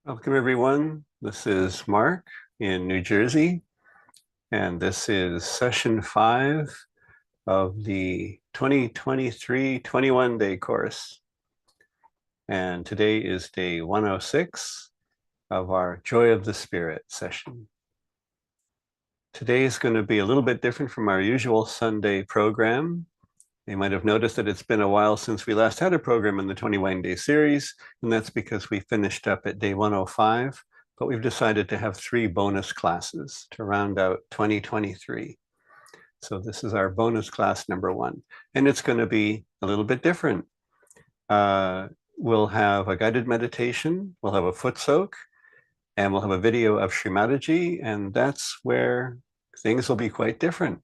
Welcome everyone. This is Mark in New Jersey, and this is session 5 of the 2023 21-day course. And today is day 106 of our Joy of the Spirit session. Today is going to be a little bit different from our usual Sunday program. You might have noticed that it's been a while since we last had a program in the 21-day series, and that's because we finished up at day 105, but we've decided to have 3 bonus classes to round out 2023. So this is our bonus class number 1, and it's going to be a little bit different. We'll have a guided meditation, we'll have a foot soak, and we'll have a video of Shri Mataji, and that's where things will be quite different,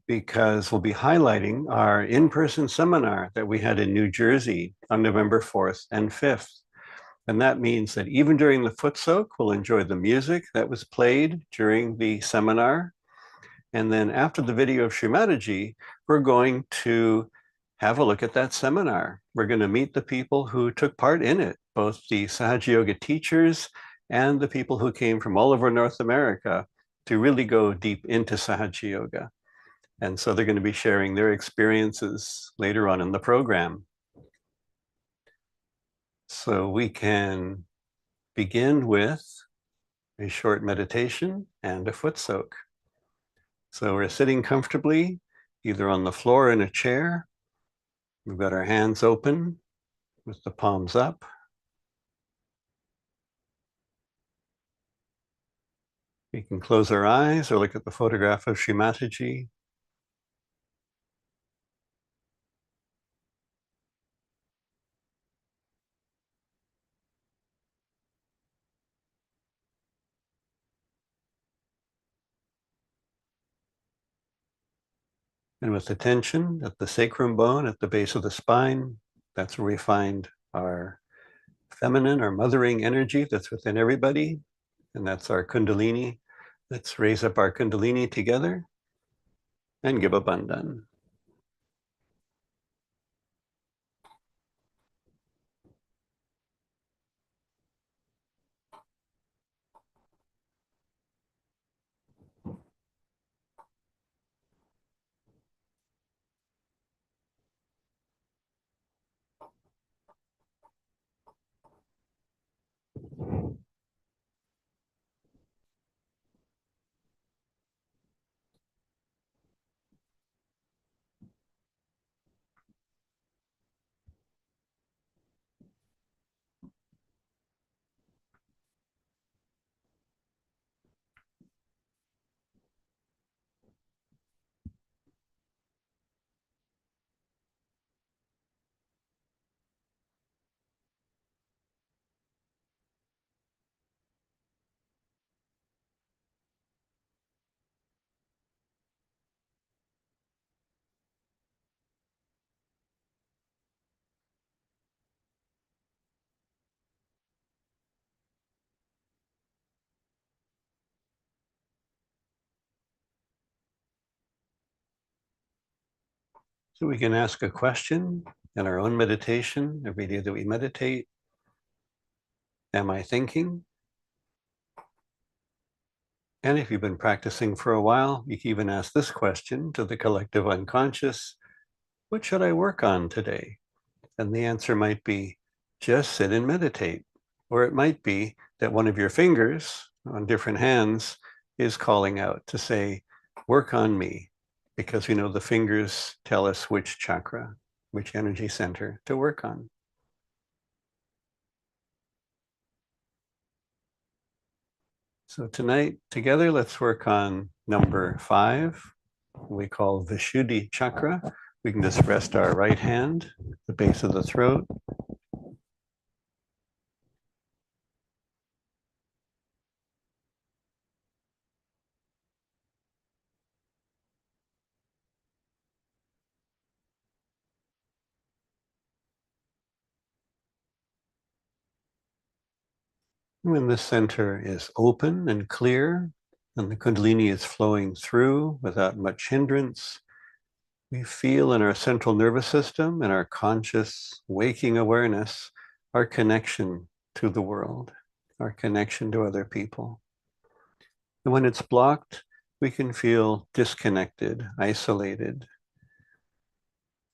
because we'll be highlighting our in-person seminar that we had in New Jersey on November 4th and 5th. And that means that even during the foot soak, we'll enjoy the music that was played during the seminar. And then after the video of Shri Mataji, we're going to have a look at that seminar. We're going to meet the people who took part in it, both the Sahaja Yoga teachers and the people who came from all over North America to really go deep into Sahaja Yoga. And so they're going to be sharing their experiences later on in the program. So we can begin with a short meditation and a foot soak. So we're sitting comfortably, either on the floor or in a chair. We've got our hands open with the palms up. We can close our eyes or look at the photograph of Shri Mataji. And with the tension at the sacrum bone, at the base of the spine, that's where we find our feminine or mothering energy that's within everybody. And that's our Kundalini. Let's raise up our Kundalini together and give a bandhan. So we can ask a question in our own meditation every day that we meditate. Am I thinking? And if you've been practicing for a while, you can even ask this question to the collective unconscious: what should I work on today? And the answer might be, just sit and meditate. Or it might be that one of your fingers on different hands is calling out to say, work on me, because we know the fingers tell us which chakra, which energy center to work on. So tonight, together, let's work on number 5, we call Vishuddhi chakra. We can just rest our right hand at the base of the throat. When the center is open and clear, and the Kundalini is flowing through without much hindrance, we feel in our central nervous system and our conscious waking awareness our connection to the world, our connection to other people. And when it's blocked, we can feel disconnected, isolated,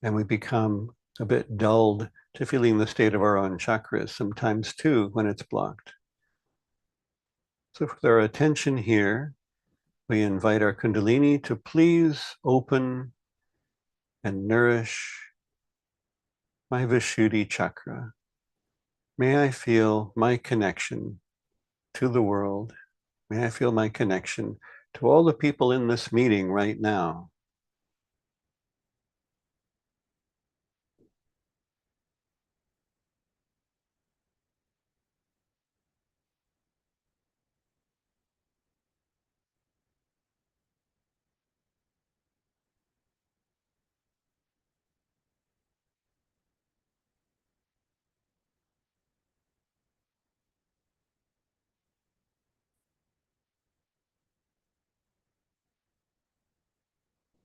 and we become a bit dulled to feeling the state of our own chakras sometimes too when it's blocked. So with our attention here, we invite our Kundalini to please open and nourish my Vishuddhi chakra. May I feel my connection to the world. May I feel my connection to all the people in this meeting right now.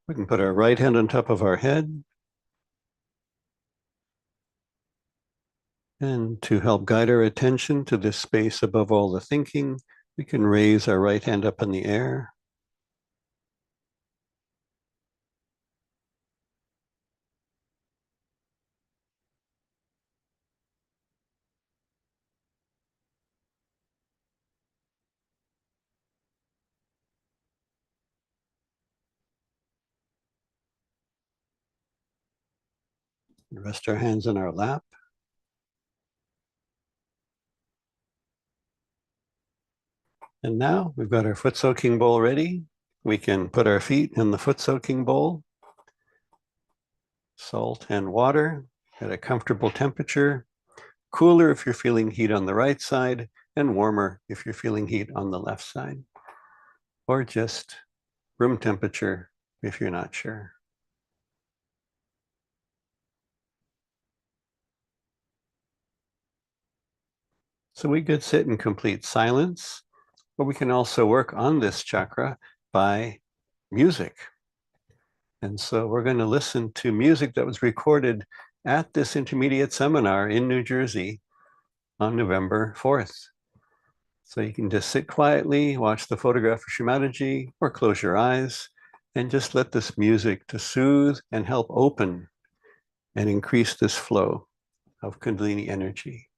We can put our right hand on top of our head. And to help guide our attention to this space above all the thinking, we can raise our right hand up in the air. And rest our hands in our lap. And now we've got our foot soaking bowl ready. We can put our feet in the foot soaking bowl. Salt and water at a comfortable temperature. Cooler if you're feeling heat on the right side, and warmer if you're feeling heat on the left side. Or just room temperature if you're not sure. So we could sit in complete silence, but we can also work on this chakra by music. And so we're going to listen to music that was recorded at this intermediate seminar in New Jersey on November 4th. So you can just sit quietly, watch the photograph of Shri Mataji, or close your eyes and just let this music to soothe and help open and increase this flow of Kundalini energy.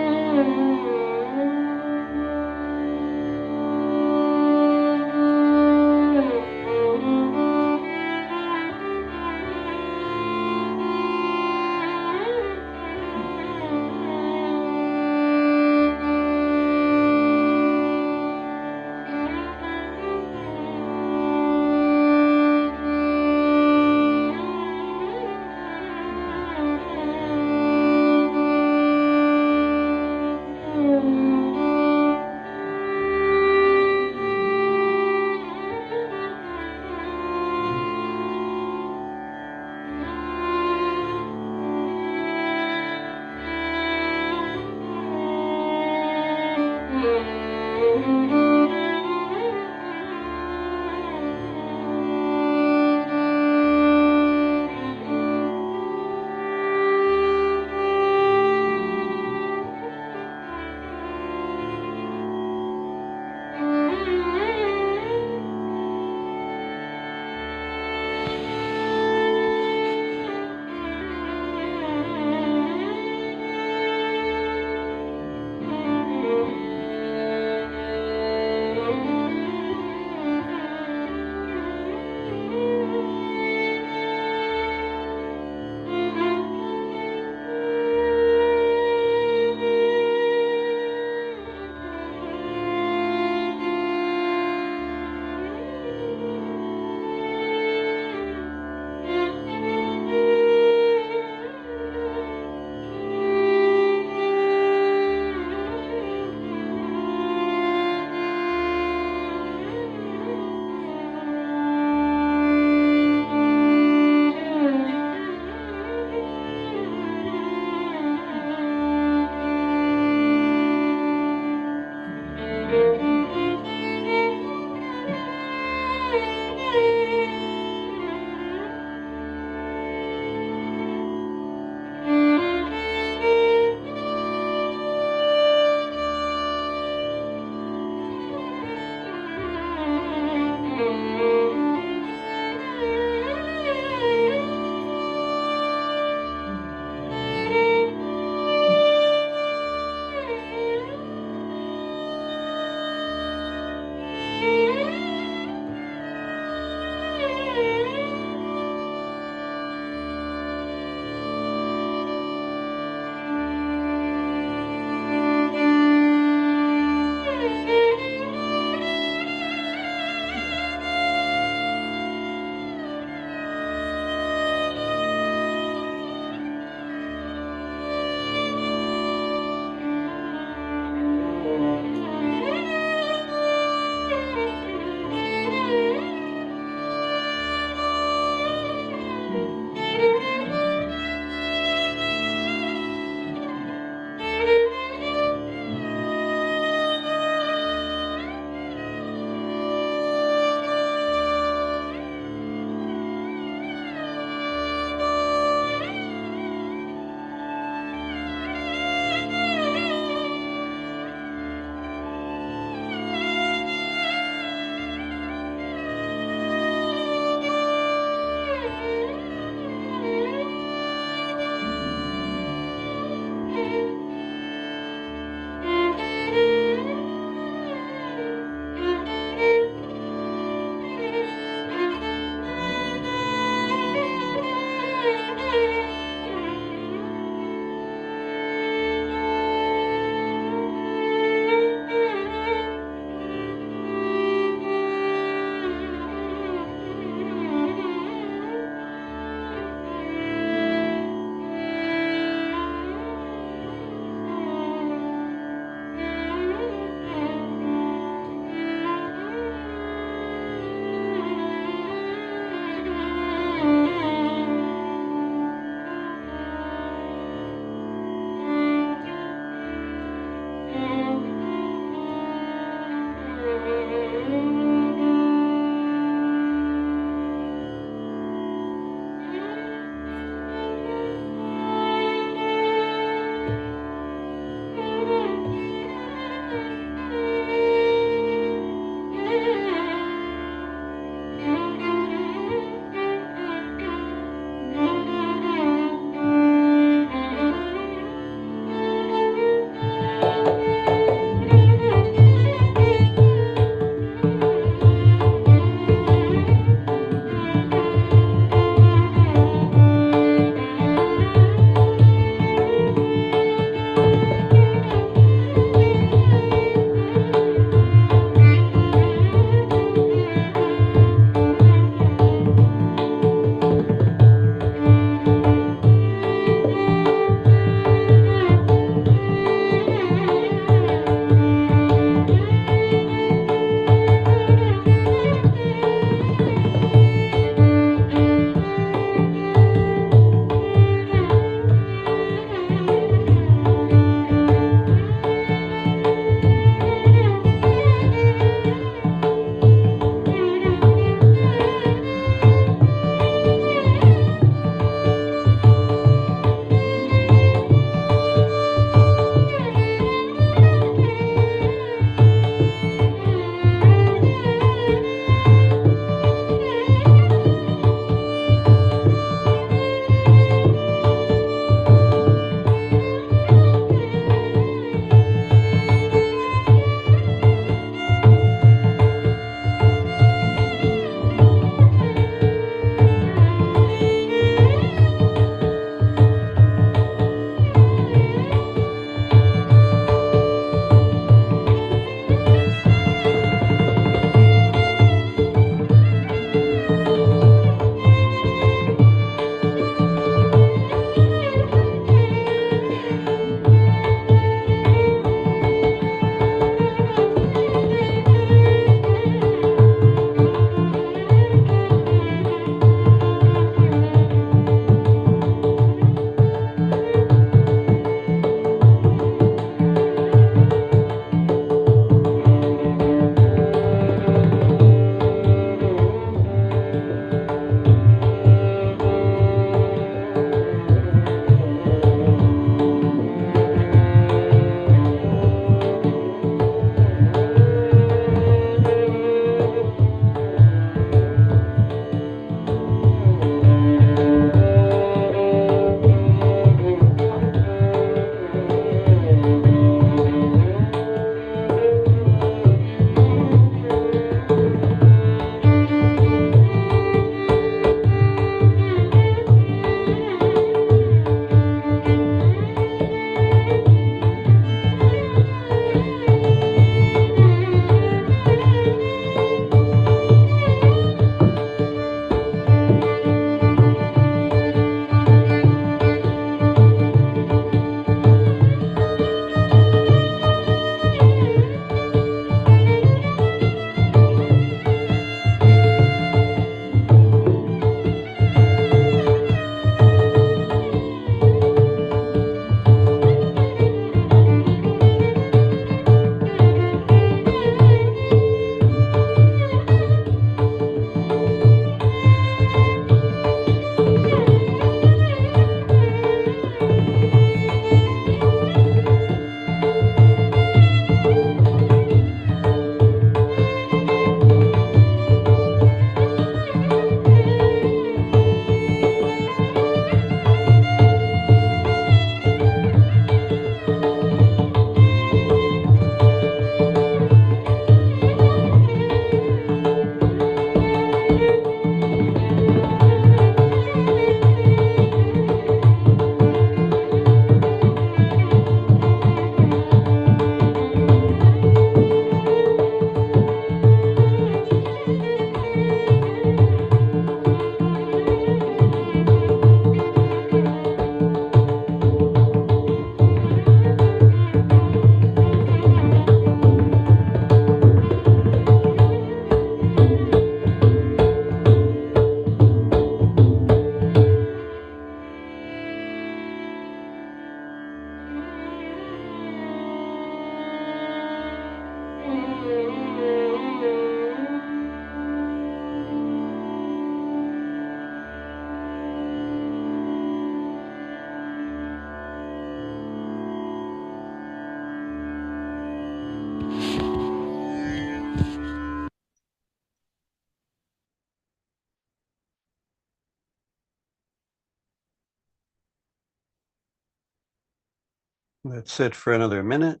Let's sit for another minute.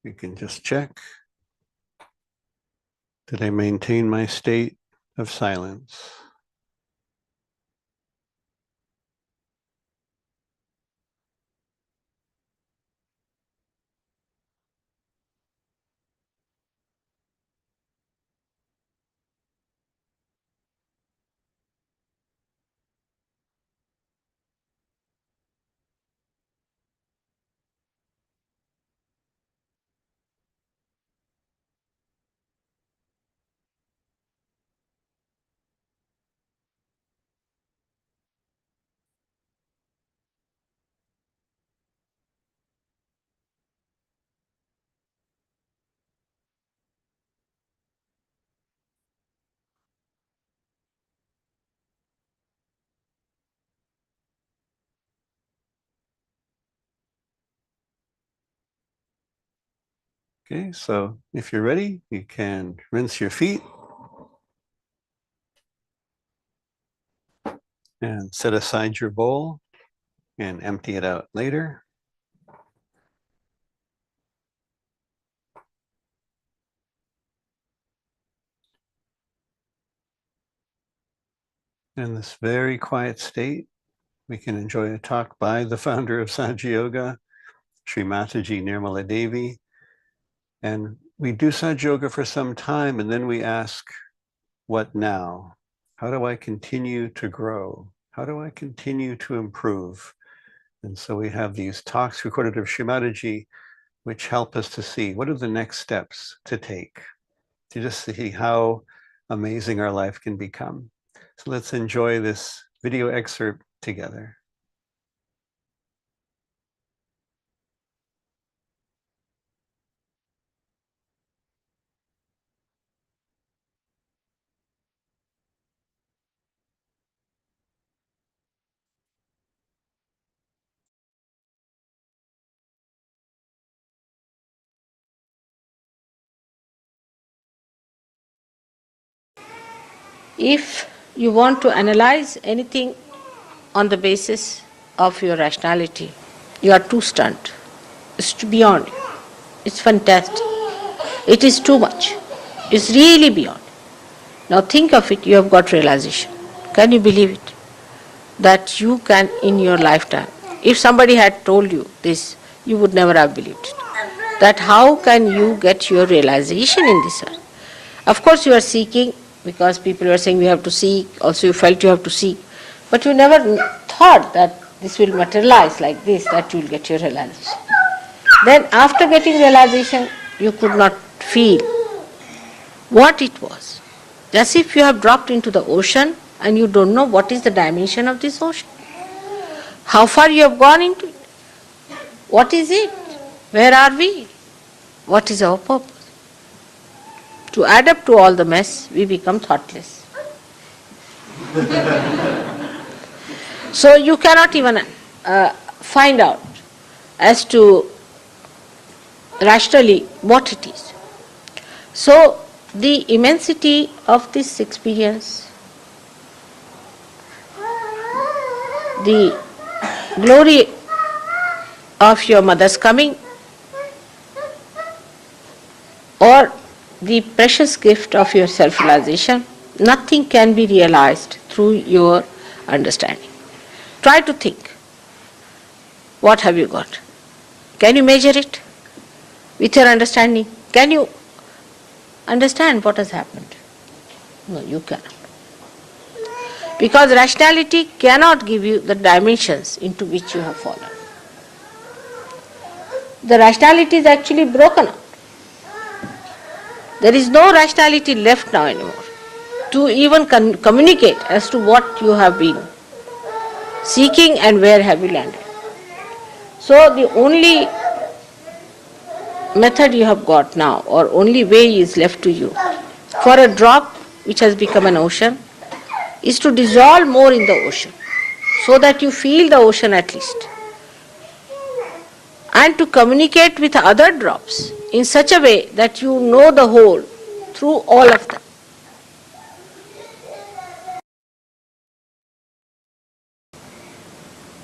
You can just check. Did I maintain my state of silence? Okay, so if you're ready, you can rinse your feet and set aside your bowl and empty it out later. In this very quiet state, we can enjoy a talk by the founder of Sahaja Yoga, Shri Mataji Nirmala Devi. And we do Sahaja Yoga for some time, and then we ask, what now? How do I continue to grow? How do I continue to improve? And so we have these talks recorded of Shri Mataji, which help us to see what are the next steps to take, to just see how amazing our life can become. So let's enjoy this video excerpt together. If you want to analyze anything on the basis of your rationality, you are too stunned. It's beyond you. It's fantastic. It is too much. It's really beyond. Now think of it, you have got realization. Can you believe it? That you can in your lifetime. If somebody had told you this, you would never have believed it. That how can you get your realization in this earth? Of course you are seeking, because people were saying we have to seek, also you felt you have to seek, but you never thought that this will materialize like this, that you will get your realization. Then after getting realization, you could not feel what it was. As if you have dropped into the ocean and you don't know what is the dimension of this ocean. How far you have gone into it. What is it? Where are we? What is our purpose? To add up to all the mess, we become thoughtless. So you cannot even find out as to rationally what it is. So the immensity of this experience, the glory of your mother's coming, or the precious gift of your self-realization, nothing can be realized through your understanding. Try to think. What have you got? Can you measure it with your understanding? Can you understand what has happened? No, you cannot. Because rationality cannot give you the dimensions into which you have fallen. The rationality is actually broken up. There is no rationality left now anymore to even communicate as to what you have been seeking and where have you landed. So the only method you have got now, or only way is left to you, for a drop which has become an ocean, is to dissolve more in the ocean, so that you feel the ocean at least. and to communicate with other drops in such a way that you know the whole through all of them.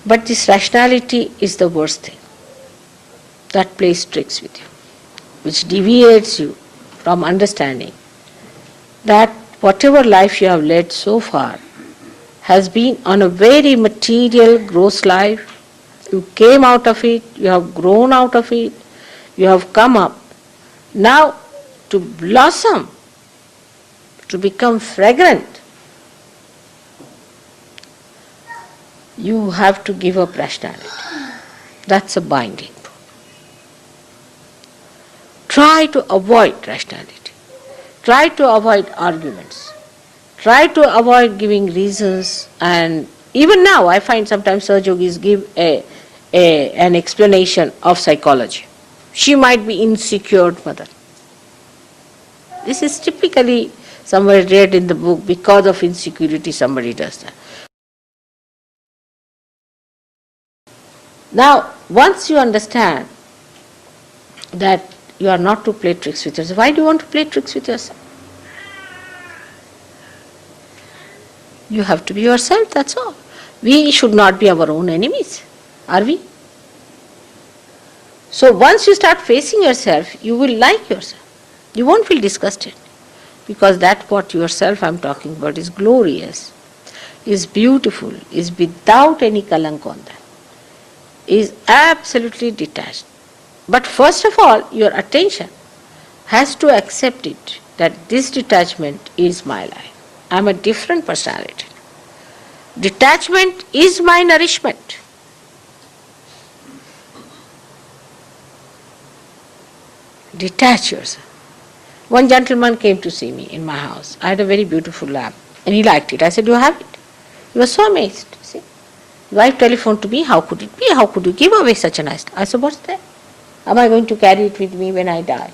But this rationality is the worst thing that plays tricks with you, which deviates you from understanding that whatever life you have led so far has been on a very material, gross life. You came out of it, you have grown out of it, you have come up. Now, to blossom, to become fragrant, you have to give up rationality. That's a binding. Try to avoid rationality. Try to avoid arguments. Try to avoid giving reasons. And even now, I find sometimes Sahaja Yogis give an explanation of psychology. She might be insecure mother. This is typically somewhere read in the book. Because of insecurity, somebody does that. Now, once you understand that you are not to play tricks with yourself, why do you want to play tricks with yourself? You have to be yourself, that's all. We should not be our own enemies, are we? So once you start facing yourself, you will like yourself. You won't feel disgusted, because that what yourself I'm talking about is glorious, is beautiful, is without any kalank on that, is absolutely detached. But first of all, your attention has to accept it, that this detachment is my life. I am a different personality. Detachment is my nourishment. Detach yourself. One gentleman came to see me in my house. I had a very beautiful lamp and he liked it. I said, you have it? He was so amazed. See? Wife telephoned to me, how could it be? How could you give away such a nice lamp? I said, what's that? Am I going to carry it with me when I die?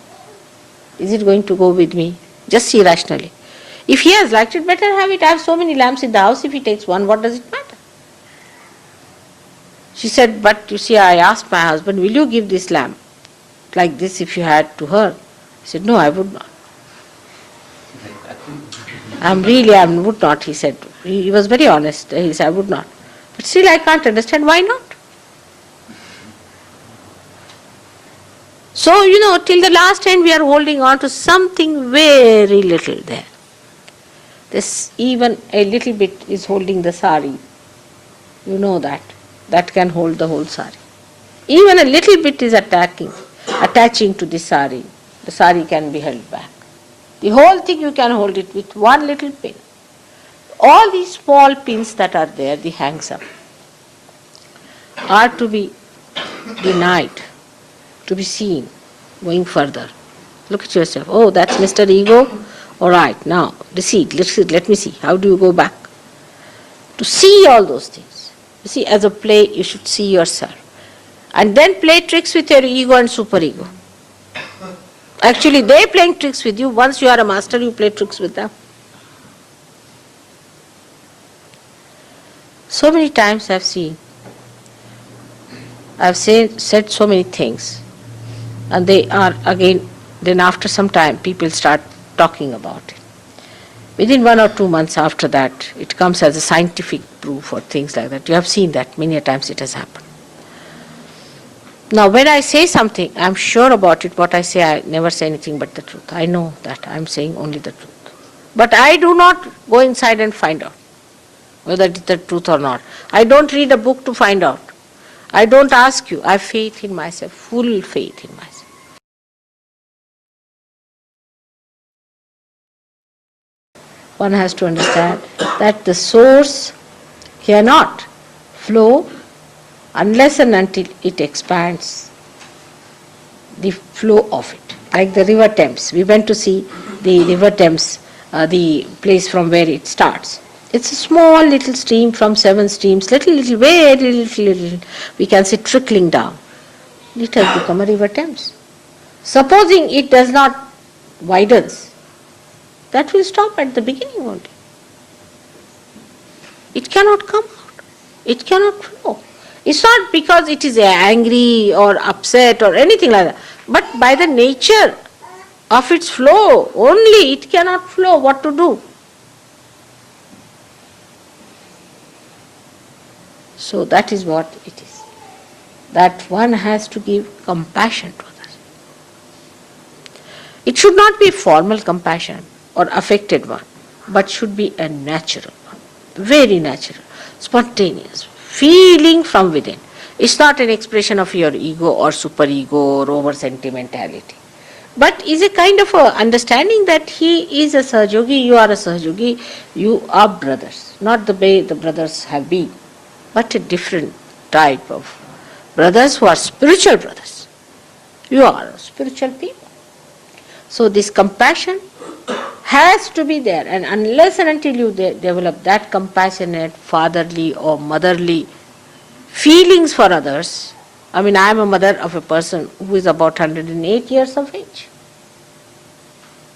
Is it going to go with me? Just see rationally. If he has liked it, better have it. I have so many lamps in the house. If he takes one, what does it matter? She said, but you see, I asked my husband, will you give this lamp like this if you had to her? I said, no, I would not. I would not, he said. He was very honest. He said, I would not. But still, I can't understand why not. So, till the last end we are holding on to something very little there. This even a little bit is holding the sari. You know that. That can hold the whole sari. Even a little bit is attaching to the sari. The sari can be held back. The whole thing you can hold it with one little pin. All these small pins that are there, the hangs up, are to be denied, to be seen, going further. Look at yourself. Oh, that's Mr. Ego. All right, now, deceit. Let me see. How do you go back? To see all those things. You see, as a play, you should see yourself. And then play tricks with your ego and superego. Actually, they're playing tricks with you. Once you are a master, you play tricks with them. So many times I've said so many things. And they are again, then after some time, people start talking about it. Within 1 or 2 months after that, it comes as a scientific proof or things like that. You have seen that many a times it has happened. Now, when I say something, I'm sure about it. What I say, I never say anything but the truth. I know that I'm saying only the truth. But I do not go inside and find out whether it is the truth or not. I don't read a book to find out. I don't ask you. I have faith in myself, full faith in myself. One has to understand that the source cannot flow unless and until it expands the flow of it. Like the river Thames. We went to see the river Thames, the place from where it starts. It's a small little stream from 7 streams, very little, we can say trickling down. It has become a river Thames. Supposing it does not widens, that will stop at the beginning only. It cannot come out. It cannot flow. It's not because it is angry or upset or anything like that, but by the nature of its flow, only it cannot flow. What to do? So that is what it is. That one has to give compassion to others. It should not be formal compassion or affected one, but should be a natural one, very natural, spontaneous, feeling from within. It's not an expression of your ego or superego or over sentimentality, but is a kind of a understanding that he is a Sahajogi, you are a Sahajogi, you are brothers, not the way the brothers have been, but a different type of brothers who are spiritual brothers. You are spiritual people. So this compassion has to be there, and unless and until you develop that compassionate, fatherly or motherly feelings for others, I mean, I am a mother of a person who is about 108 years of age.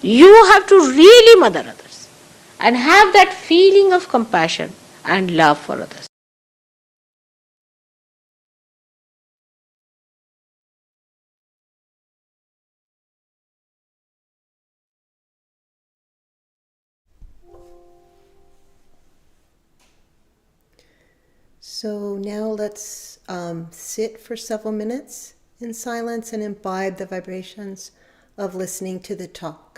You have to really mother others and have that feeling of compassion and love for others. So now let's sit for several minutes in silence and imbibe the vibrations of listening to the talk.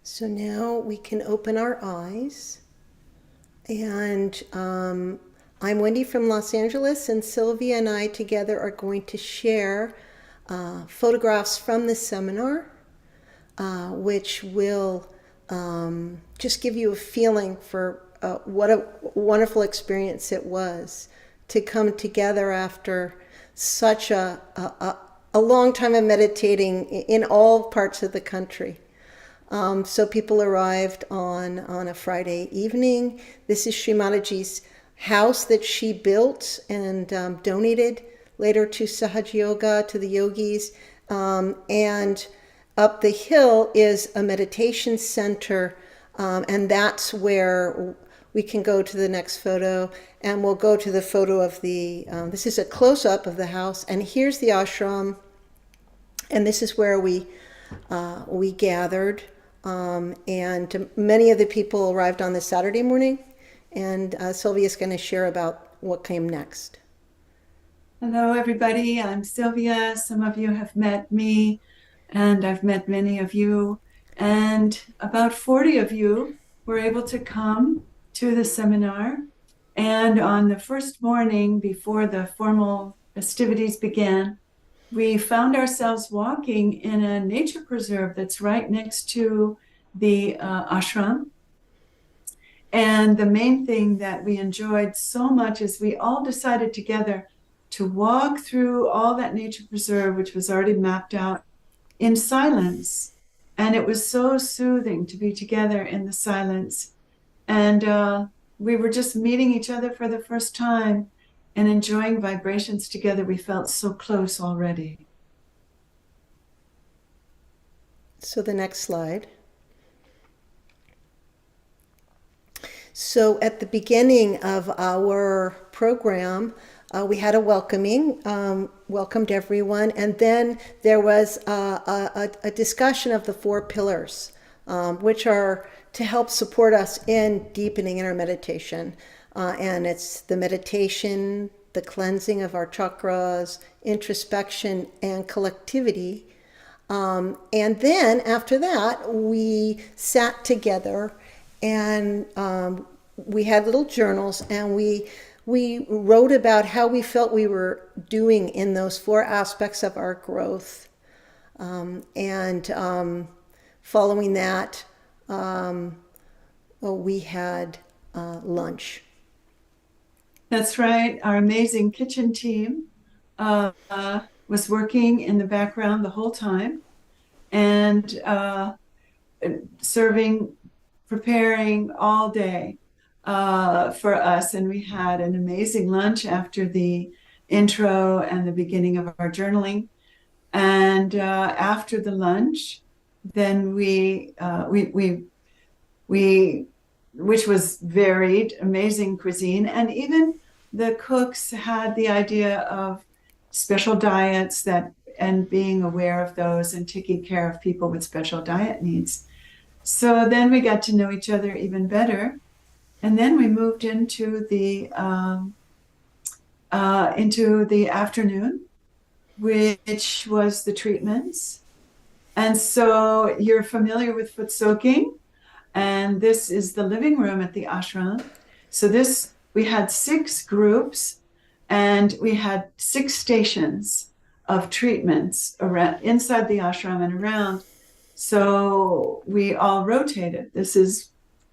So now we can open our eyes. And I'm Wendy from Los Angeles, and Sylvia and I together are going to share photographs from the seminar, which will just give you a feeling for what a wonderful experience it was to come together after such a long time of meditating in all parts of the country. So people arrived on a Friday evening. This is Shri Mataji's house that she built and donated later to Sahaja Yoga, to the yogis. And up the hill is a meditation center, and that's where we can go to the next photo. And we'll go to the photo of the, this is a close-up of the house. And here's the ashram. And this is where we gathered. And many of the people arrived on this Saturday morning, and Sylvia is going to share about what came next. Hello, everybody. I'm Sylvia. Some of you have met me, and I've met many of you. And about 40 of you were able to come to the seminar. And on the first morning before the formal festivities began, we found ourselves walking in a nature preserve that's right next to the ashram. And the main thing that we enjoyed so much is we all decided together to walk through all that nature preserve, which was already mapped out, in silence. And it was so soothing to be together in the silence. And we were just meeting each other for the first time and enjoying vibrations together. We felt so close already. So the next slide. So at the beginning of our program, we had a welcoming, welcomed everyone, and then there was a discussion of the four pillars, which are to help support us in deepening in our meditation. And it's the meditation, the cleansing of our chakras, introspection, and collectivity. And then after that, we sat together and we had little journals, and we wrote about how we felt we were doing in those four aspects of our growth. And following that, we had lunch. That's right. Our amazing kitchen team was working in the background the whole time and serving, preparing all day for us. And we had an amazing lunch after the intro and the beginning of our journaling. And after the lunch, then we which was varied, amazing cuisine. And even the cooks had the idea of special diets that and being aware of those and taking care of people with special diet needs. So then we got to know each other even better. And then we moved into the afternoon, which was the treatments. And so you're familiar with foot soaking. And this is the living room at the ashram. So we had 6 groups, and we had 6 stations of treatments around inside the ashram and around. So we all rotated. This is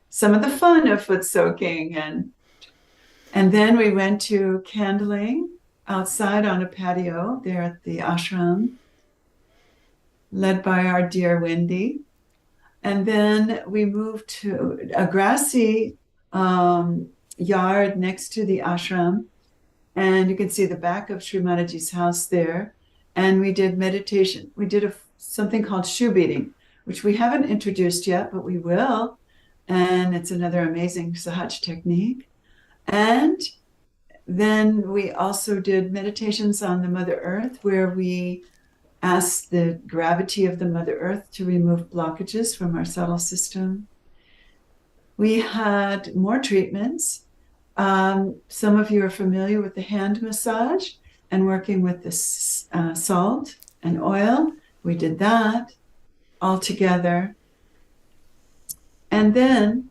some of the fun of foot soaking. And then we went to candling outside on a patio there at the ashram, led by our dear Wendy. And then we moved to a grassy yard next to the ashram. And you can see the back of Shri Mataji's house there. And we did meditation. We did something called shoe beating, which we haven't introduced yet, but we will. And it's another amazing Sahaj technique. And then we also did meditations on the Mother Earth, where we ask the gravity of the Mother Earth to remove blockages from our subtle system. We had more treatments. Some of you are familiar with the hand massage and working with the salt and oil. We did that all together. And then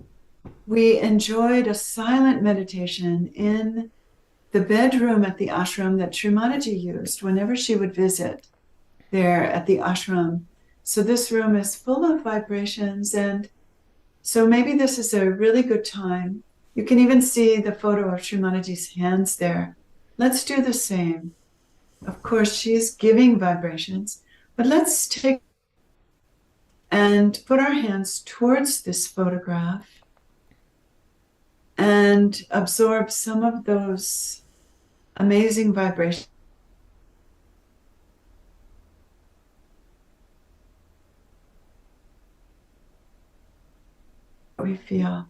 we enjoyed a silent meditation in the bedroom at the ashram that Shri Mataji used whenever she would visit there at the ashram. So this room is full of vibrations, and so maybe this is a really good time. You can even see the photo of Shri Mataji's hands there. Let's do the same. Of course, she's giving vibrations, but let's take and put our hands towards this photograph and absorb some of those amazing vibrations. We feel.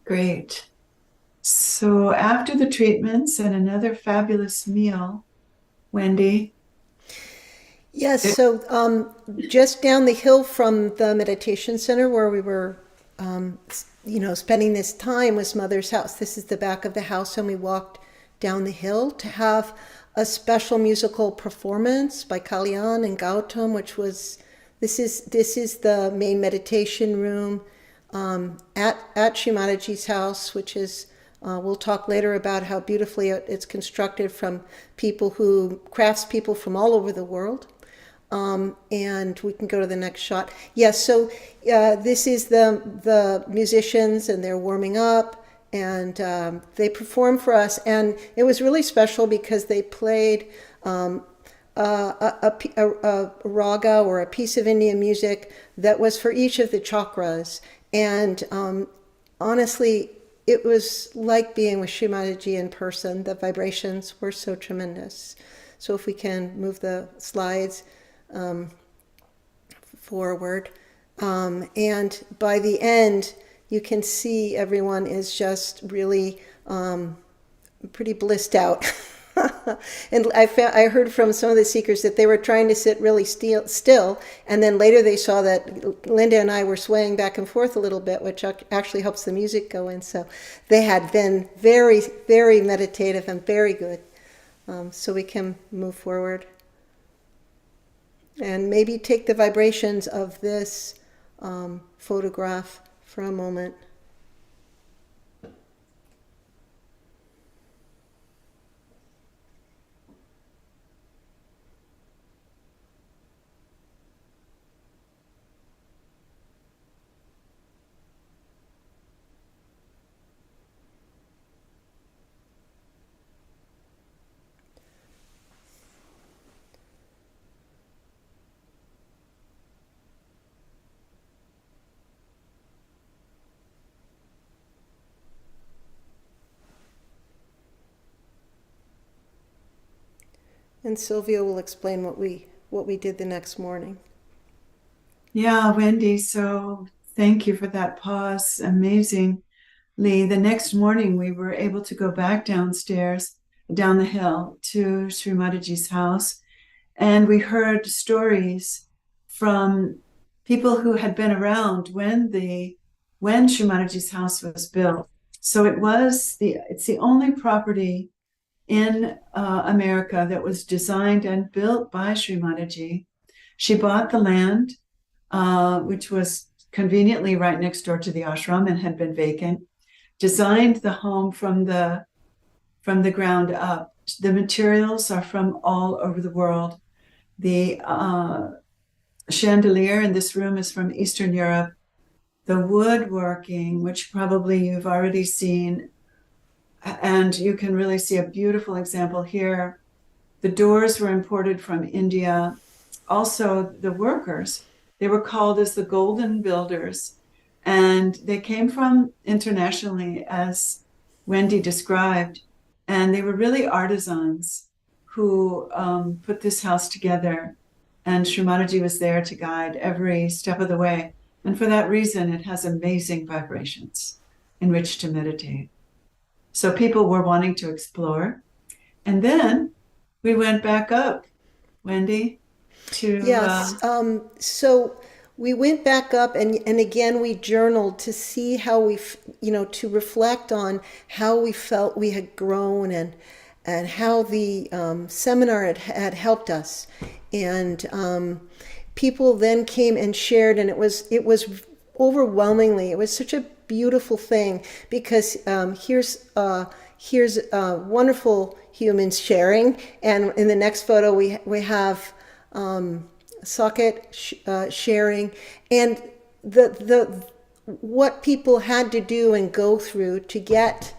Great. So after the treatments and another fabulous meal, Wendy. Yes, so just down the hill from the meditation center where we were, spending this time was Mother's house. This is the back of the house, and we walked down the hill to have a special musical performance by Kalyan and Gautam, which was this is the main meditation room at Shri Mataji's house, which is we'll talk later about how beautifully it's constructed from craftspeople from all over the world. And we can go to the next shot. Yes, so this is the musicians, and they're warming up, and they perform for us. And it was really special because they played a raga or a piece of Indian music that was for each of the chakras. And honestly, it was like being with Shri Mataji in person. The vibrations were so tremendous. So if we can move the slides forward. And by the end, you can see everyone is just really pretty blissed out. And I heard from some of the seekers that they were trying to sit really still, and then later they saw that Linda and I were swaying back and forth a little bit, which actually helps the music go in. So they had been very, very meditative and very good. So we can move forward. And maybe take the vibrations of this photograph for a moment. And Sylvia will explain what we did the next morning. Yeah, Wendy, so thank you for that pause. Amazingly, the next morning we were able to go back downstairs, down the hill to Shri Mataji's house, and we heard stories from people who had been around when Shri Mataji's house was built. So it's the only property in America that was designed and built by Shri Mataji. She bought the land, which was conveniently right next door to the ashram and had been vacant, designed the home from the ground up. The materials are from all over the world. The chandelier in this room is from Eastern Europe. The woodworking, which probably you've already seen, and you can really see a beautiful example here. The doors were imported from India. Also, the workers, they were called as the Golden Builders, and they came from internationally, as Wendy described, and they were really artisans who put this house together, and Shri Mataji was there to guide every step of the way. And for that reason, it has amazing vibrations in which to meditate. So people were wanting to explore. And then we went back up, Wendy, to... Yes, so we went back up, and again we journaled to see how to reflect on how we felt we had grown, and how the seminar had helped us. And people then came and shared, and it was overwhelmingly, it was such a beautiful thing, because here's wonderful humans sharing, and in the next photo we have Saket sharing, and the what people had to do and go through to get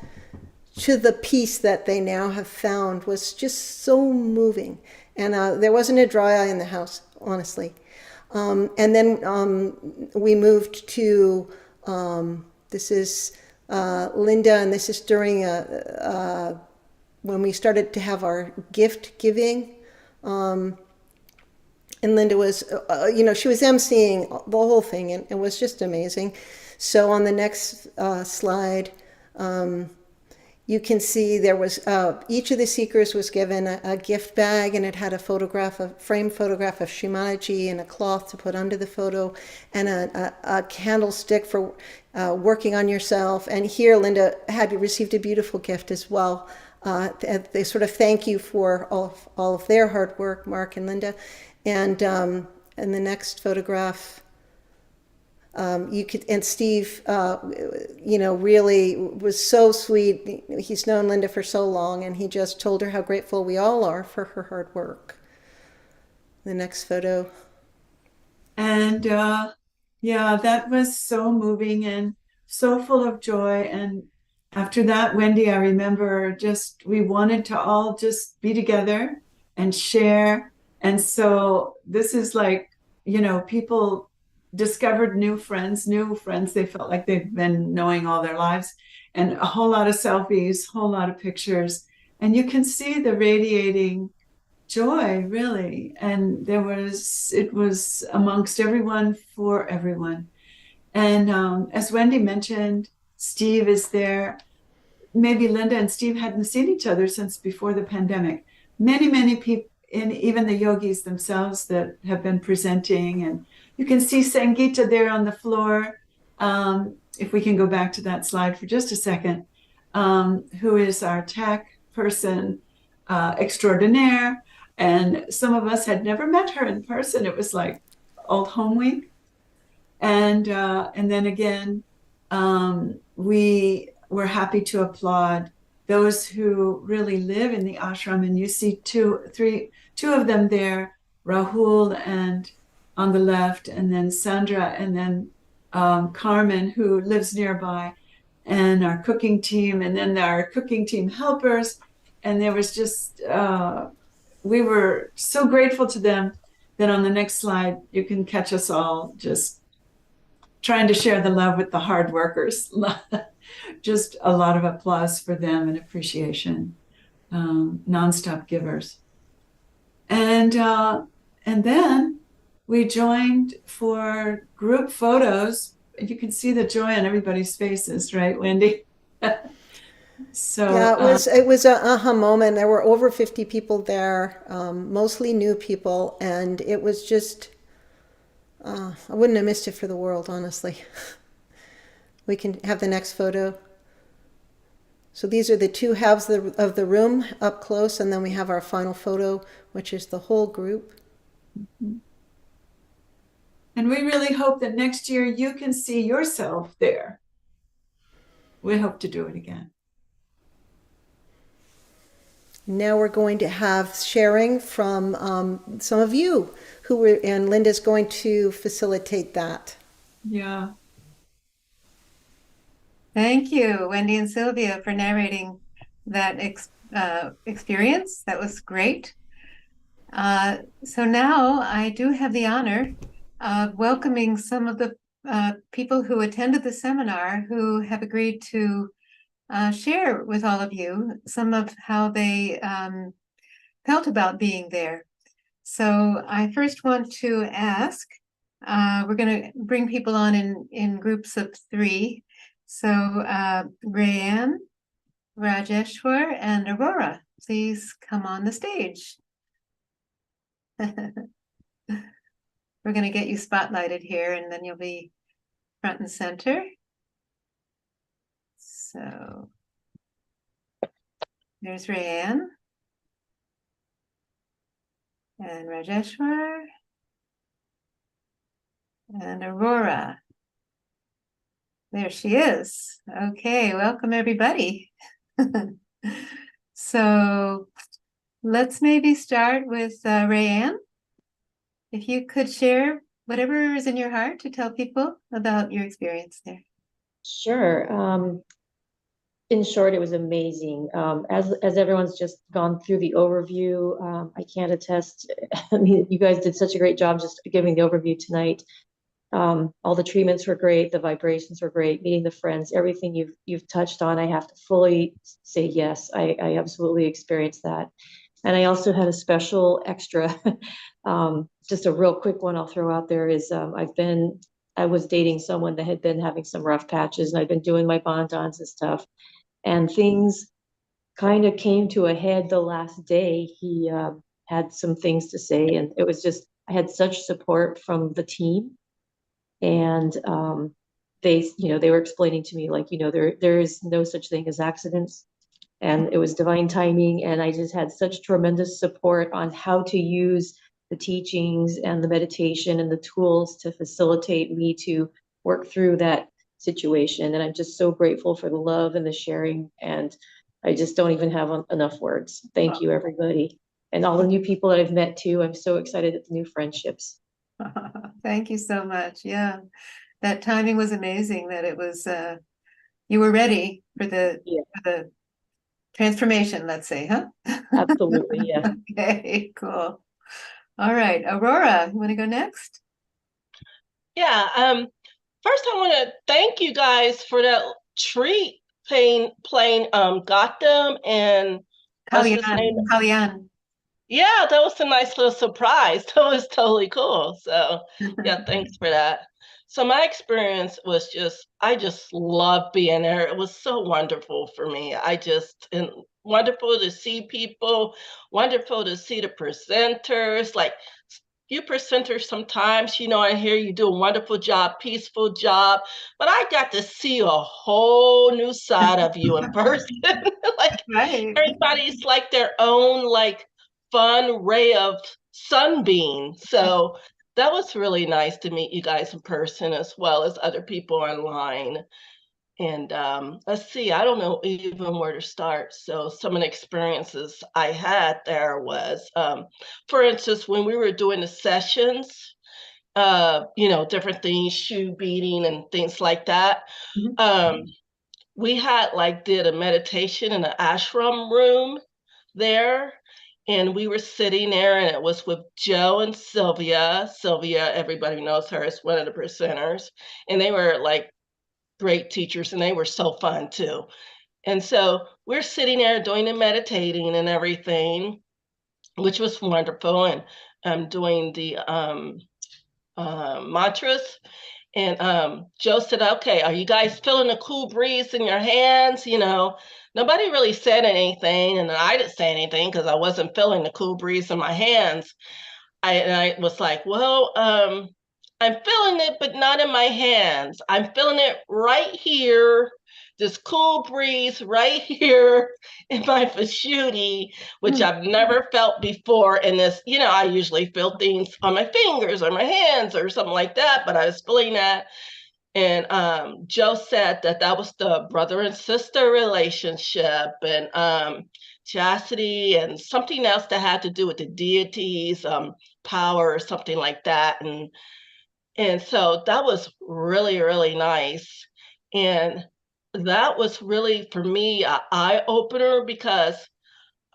to the peace that they now have found was just so moving. And there wasn't a dry eye in the house, honestly. And then we moved to, this is Linda, and this is during when we started to have our gift giving. And Linda was, she was emceeing the whole thing, and it was just amazing. So on the next slide, you can see there was, each of the seekers was given a gift bag, and it had a photograph, a framed photograph of Shri Mataji, and a cloth to put under the photo, and a candlestick for working on yourself. And here Linda had received a beautiful gift as well. They sort of thank you for all of their hard work, Mark and Linda. And the next photograph, you could, and Steve, really was so sweet. He's known Linda for so long, and he just told her how grateful we all are for her hard work. The next photo. And yeah, that was so moving and so full of joy. And after that, Wendy, I remember we wanted to all just be together and share. And so this is like, people discovered new friends they felt like they've been knowing all their lives, and a whole lot of selfies, whole lot of pictures. And you can see the radiating joy, really. And it was amongst everyone, for everyone. And as Wendy mentioned, Steve is there. Maybe Linda and Steve hadn't seen each other since before the pandemic. Many people, and even the yogis themselves that have been presenting. And you can see Sangeeta there on the floor. If we can go back to that slide for just a second, who is our tech person extraordinaire. And some of us had never met her in person. It was like Old Home Week. And then again, we were happy to applaud those who really live in the ashram. And you see two of them there, Rahul and on the left, and then Sandra, and then Carmen, who lives nearby, and our cooking team, and then our cooking team helpers. And there was just, we were so grateful to them that on the next slide, you can catch us all just trying to share the love with the hard workers. Just a lot of applause for them and appreciation, nonstop givers. And then we joined for group photos. You can see the joy on everybody's faces, right, Wendy? So yeah, it was an aha moment. There were over 50 people there, mostly new people, and it was just, I wouldn't have missed it for the world, honestly. We can have the next photo. So these are the two halves of the room up close, and then we have our final photo, which is the whole group. And we really hope that next year you can see yourself there. We hope to do it again. Now we're going to have sharing from some of you and Linda's going to facilitate that. Yeah. Thank you, Wendy and Sylvia, for narrating that experience. That was great. So now I do have the honor of welcoming some of the people who attended the seminar who have agreed to share with all of you some of how they felt about being there. So I first want to ask, we're going to bring people on in groups of 3. So Rayanne, Rajeshwar, and Aurora, please come on the stage. We're going to get you spotlighted here, and then you'll be front and center. So there's Rayanne and Rajeshwar and Aurora. There she is. Okay, welcome everybody. So let's maybe start with Rayanne. If you could share whatever is in your heart to tell people about your experience there. Sure. In short, it was amazing. As everyone's just gone through the overview, I can't attest. I mean, you guys did such a great job just giving the overview tonight. All the treatments were great. The vibrations were great. Meeting the friends, everything you've touched on, I have to fully say yes. I absolutely experienced that. And I also had a special extra, just a real quick one I'll throw out there is I was dating someone that had been having some rough patches, and I've been doing my bondons and stuff. And things kind of came to a head the last day. He had some things to say, and it was just, I had such support from the team. And they were explaining to me, like, there is no such thing as accidents, and it was divine timing. And I just had such tremendous support on how to use the teachings and the meditation and the tools to facilitate me to work through that situation. And I'm just so grateful for the love and the sharing. And I just don't even have enough words. Thank you, everybody. And all the new people that I've met too. I'm so excited at the new friendships. Thank you so much. Yeah, that timing was amazing. That it was you were ready for the transformation. Let's say, huh? Absolutely, yes. Okay, cool. All right, Aurora, you want to go next? Yeah. First, I want to thank you guys for that treat playing Got Them and what's his name? Kalyan. Yeah, that was a nice little surprise. That was totally cool. So yeah, thanks for that. So my experience was I just loved being there. It was so wonderful for me. And wonderful to see people, wonderful to see the presenters. Like, you presenters sometimes, I hear you do a wonderful job, peaceful job, but I got to see a whole new side of you in person. Like, Right. everybody's like their own, like, fun ray of sunbeam. So that was really nice to meet you guys in person as well as other people online. And let's see, I don't know even where to start. So some of the experiences I had there was, for instance, when we were doing the sessions, different things, shoe beating and things like that. We had did a meditation in an ashram room there. And we were sitting there, and it was with Joe and Sylvia. Sylvia, everybody knows her as one of the presenters. And they were like great teachers, and they were so fun too. And so we're sitting there doing the meditating and everything, which was wonderful. And doing the mantras. And Joe said, okay, are you guys feeling the cool breeze in your hands? Nobody really said anything. And I didn't say anything because I wasn't feeling the cool breeze in my hands. I was like, well, I'm feeling it, but not in my hands. I'm feeling it right here, this cool breeze right here in my fasciuti, which I've never felt before. In this, I usually feel things on my fingers or my hands or something like that, but I was feeling that. And Joe said that was the brother and sister relationship, and chastity, and something else that had to do with the deities, power or something like that. And so that was really, really nice. And that was really, for me, an eye opener, because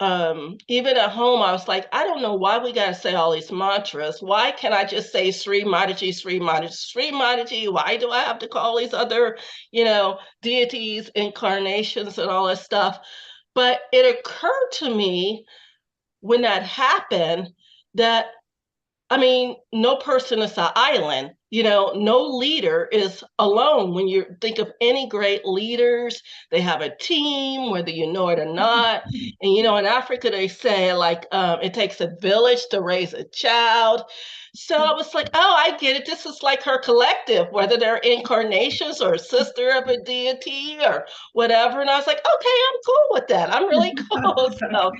even at home, I was like, I don't know why we got to say all these mantras. Why can't I just say Shri Mataji, Shri Mataji, Shri Mataji? Why do I have to call these other, deities, incarnations, and all that stuff? But it occurred to me when that happened that, no person is an island. No leader is alone. When you think of any great leaders, they have a team, whether you know it or not. And, in Africa, they say, it takes a village to raise a child. So I was like, oh, I get it. This is like her collective, whether they're incarnations or a sister of a deity or whatever. And I was like, okay, I'm cool with that. I'm really cool. So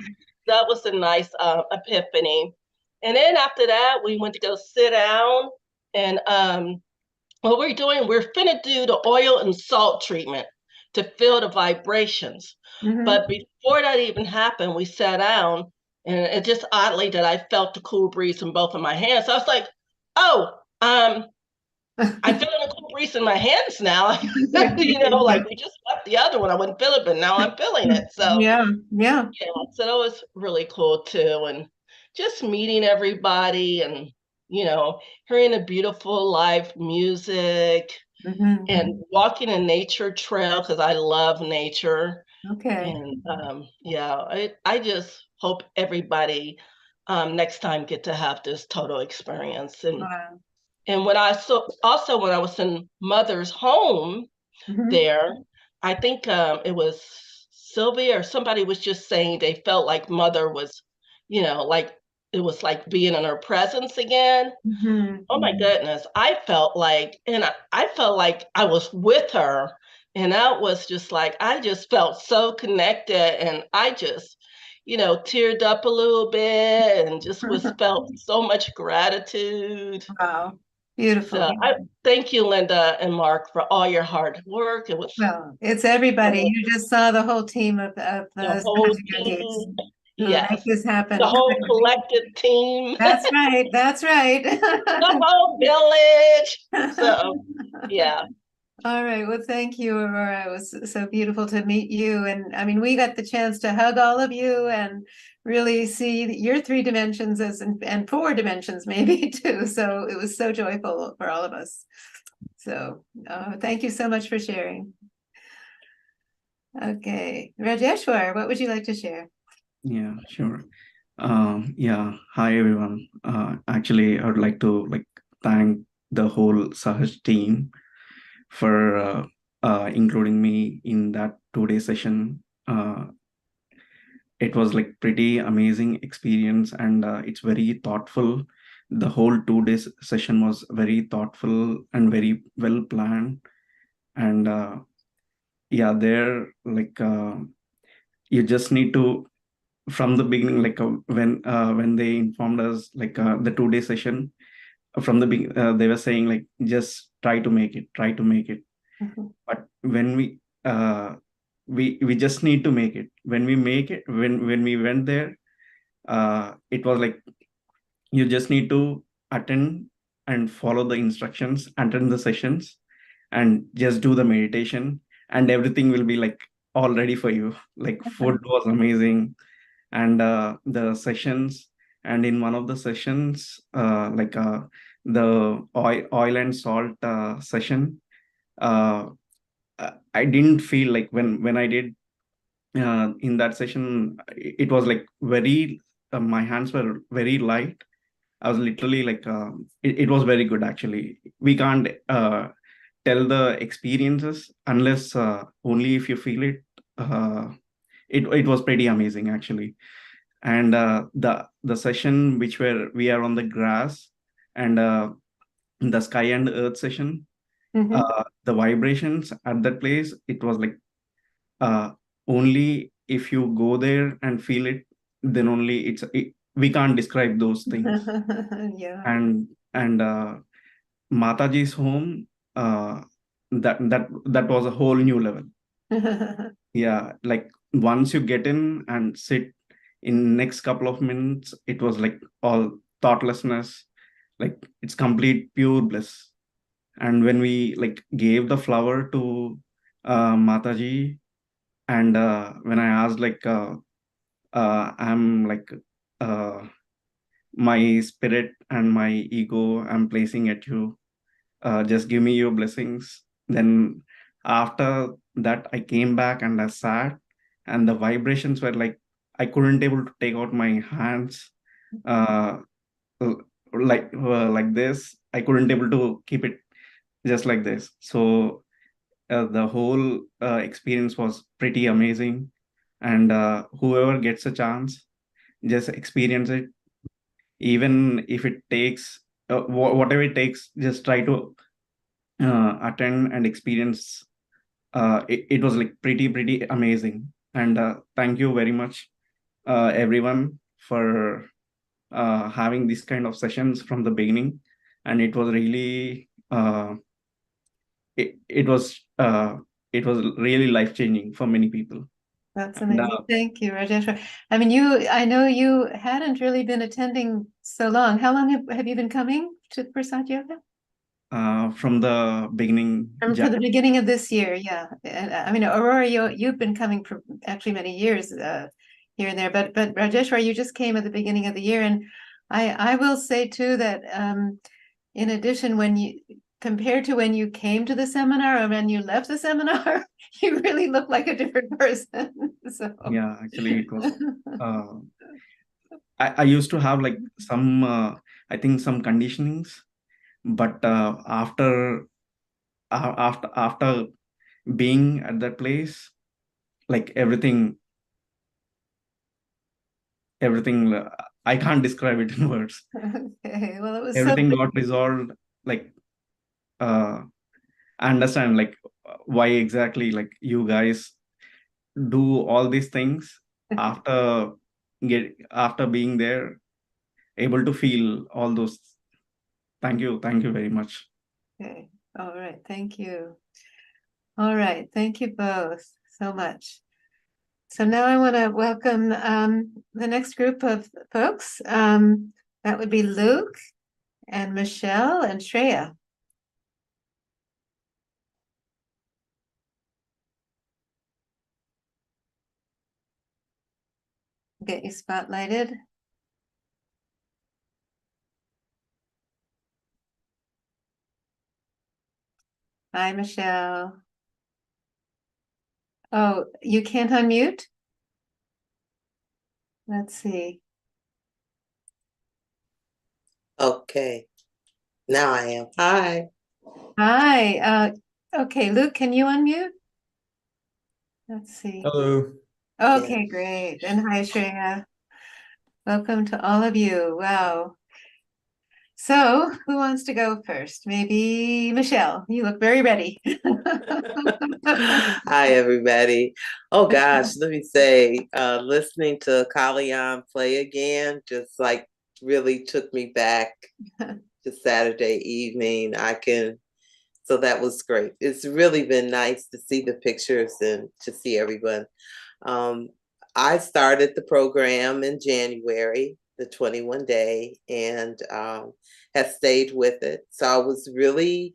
that was a nice epiphany. And then after that, we went to go sit down. And what we're doing, we're finna do the oil and salt treatment to feel the vibrations. But before that even happened, we sat down, and it just oddly that I felt the cool breeze in both of my hands. So I was like, oh, I'm feeling a cool breeze in my hands now. We just left the other one. I wouldn't feel it, but now I'm feeling it. So Yeah. so that was really cool too. And just meeting everybody, and hearing the beautiful live music, and walking a nature trail, because I love nature. Okay. And I just hope everybody next time get to have this total experience. Wow. And when I was in Mother's home there, I think it was Sylvia or somebody was just saying they felt like mother was, like it was like being in her presence again. Oh my goodness. I felt like, and I felt like I was with her. And that was just like, I just felt so connected. And I just, teared up a little bit and just felt so much gratitude. Wow. Beautiful. So I thank you, Linda and Mark, for all your hard work. It was Well, it's everybody. You just saw the whole team of the the whole Sahaja Yogis team. who make Yes. this happen. The whole collective team. That's right. That's right. The whole village. So yeah. All right. Well, thank you, Aurora. It was so beautiful to meet you. And I mean, we got the chance to hug all of you and really see your 3 dimensions and 4 dimensions maybe too. So it was so joyful for all of us. So thank you so much for sharing. Okay. Rajeshwar, what would you like to share? Yeah, sure. Yeah, hi everyone. Actually, I would like to thank the whole Sahaj team for including me in that 2-day session. It was pretty amazing experience, and it's very thoughtful. The whole 2 days session was very thoughtful and very well planned. And yeah, there you just need to, from the beginning, when they informed us the 2-day session, from the beginning they were saying just try to make it, try to make it. But when we just need to make it. When we make it, when we went there, it was you just need to attend and follow the instructions, attend the sessions, and just do the meditation, and everything will be all ready for you. Food was amazing, and the sessions, and in one of the sessions, the oil and salt session, uh, I didn't feel when I did in that session, it was very my hands were very light. I was literally it was very good. Actually, we can't tell the experiences unless only if you feel it. It was pretty amazing actually. And the session which where we are on the grass, and the sky and earth session, the vibrations at that place, it was uh, only if you go there and feel it, then only we can't describe those things. Yeah. And Mataji's home, that was a whole new level. Yeah, once you get in and sit, in next couple of minutes, it was all thoughtlessness, it's complete pure bliss. And when we gave the flower to Mataji, and when I asked I'm uh, my spirit and my ego I'm placing at you, just give me your blessings. Then after that, I came back and I sat, and the vibrations were I couldn't able to take out my hands, uh, like this. I couldn't able to keep it just like this. So the whole experience was pretty amazing. And whoever gets a chance, just experience it. Even if it takes whatever it takes, just try to attend and experience. It was pretty amazing. And thank you very much, everyone, for having these kind of sessions from the beginning. And it was really it was really life changing for many people. That's And amazing. Thank you, Rajeshwar. I mean, I know you hadn't really been attending so long. How long have you been coming to Prasad Yoga? from the beginning, From the beginning of this year, yeah. And I mean, Aurora, you've been coming for actually many years here and there, but Rajeshwar, you just came at the beginning of the year, and I will say too that in addition, when you compared to when you came to the seminar or when you left the seminar, you really look like a different person. So yeah, actually, it was. I used to have some, I think, some conditionings, but after being at that place, like everything, I can't describe it in words. Okay, well, it was so Everything got resolved. Like, I understand like why exactly like you guys do all these things after being there, able to feel all those. Thank you very much. okay. All right, thank you. All right, thank you both so much. So now I want to welcome the next group of folks. That would be Luke and Michelle and Shreya. Get you spotlighted. Hi, Michelle. Oh, you can't unmute? Let's see. Okay, now I am. Hi. Hi. Okay, Luke, can you unmute? Let's see. Hello. Okay, Yes. great. And hi, Shreya. Welcome to all of you. Wow. So, who wants to go first? Maybe Michelle. You look very ready. Hi, everybody. Oh gosh, let me say, listening to Kalyan play again just like really took me back to Saturday evening. So that was great. It's really been nice to see the pictures and to see everyone. I started the program in January, the 21 day, and have stayed with it. So it was really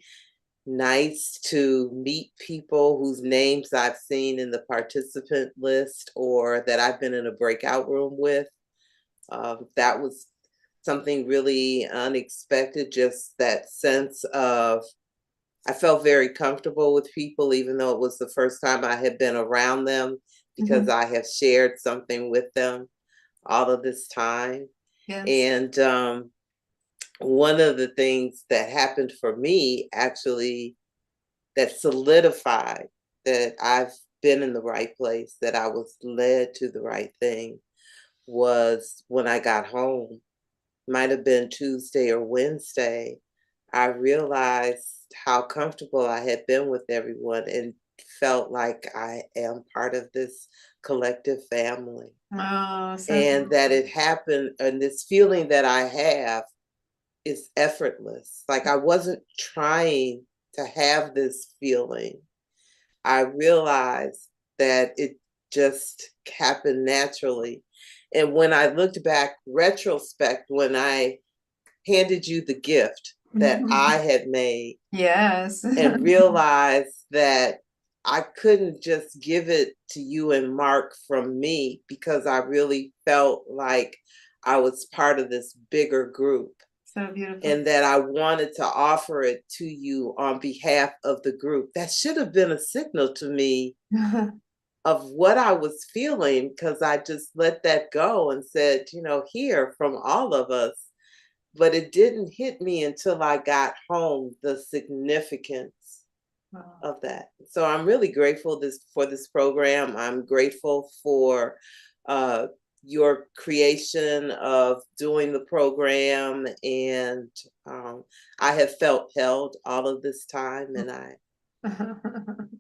nice to meet people whose names I've seen in the participant list or that I've been in a breakout room with. That was something really unexpected, just that sense of I felt very comfortable with people, even though it was the first time I had been around them because I have shared something with them all of this time. Yes. And one of the things that happened for me actually that solidified that I've been in the right place, that I was led to the right thing, was when I got home. Might have been Tuesday or Wednesday. I realized how comfortable I had been with everyone and felt like I am part of this collective family. Oh, so And that it happened, and this feeling that I have is effortless. Like I wasn't trying to have this feeling. I realized that it just happened naturally. And when I looked back, retrospect, when I handed you the gift that I had made yes. and realized that I couldn't just give it to you and Mark from me because I really felt like I was part of this bigger group. So beautiful. And that I wanted to offer it to you on behalf of the group. That should have been a signal to me of what I was feeling, because I just let that go and said, here from all of us. But it didn't hit me until I got home, the significance of that. So I'm really grateful for this program. I'm grateful for your creation of doing the program, and I have felt held all of this time, and I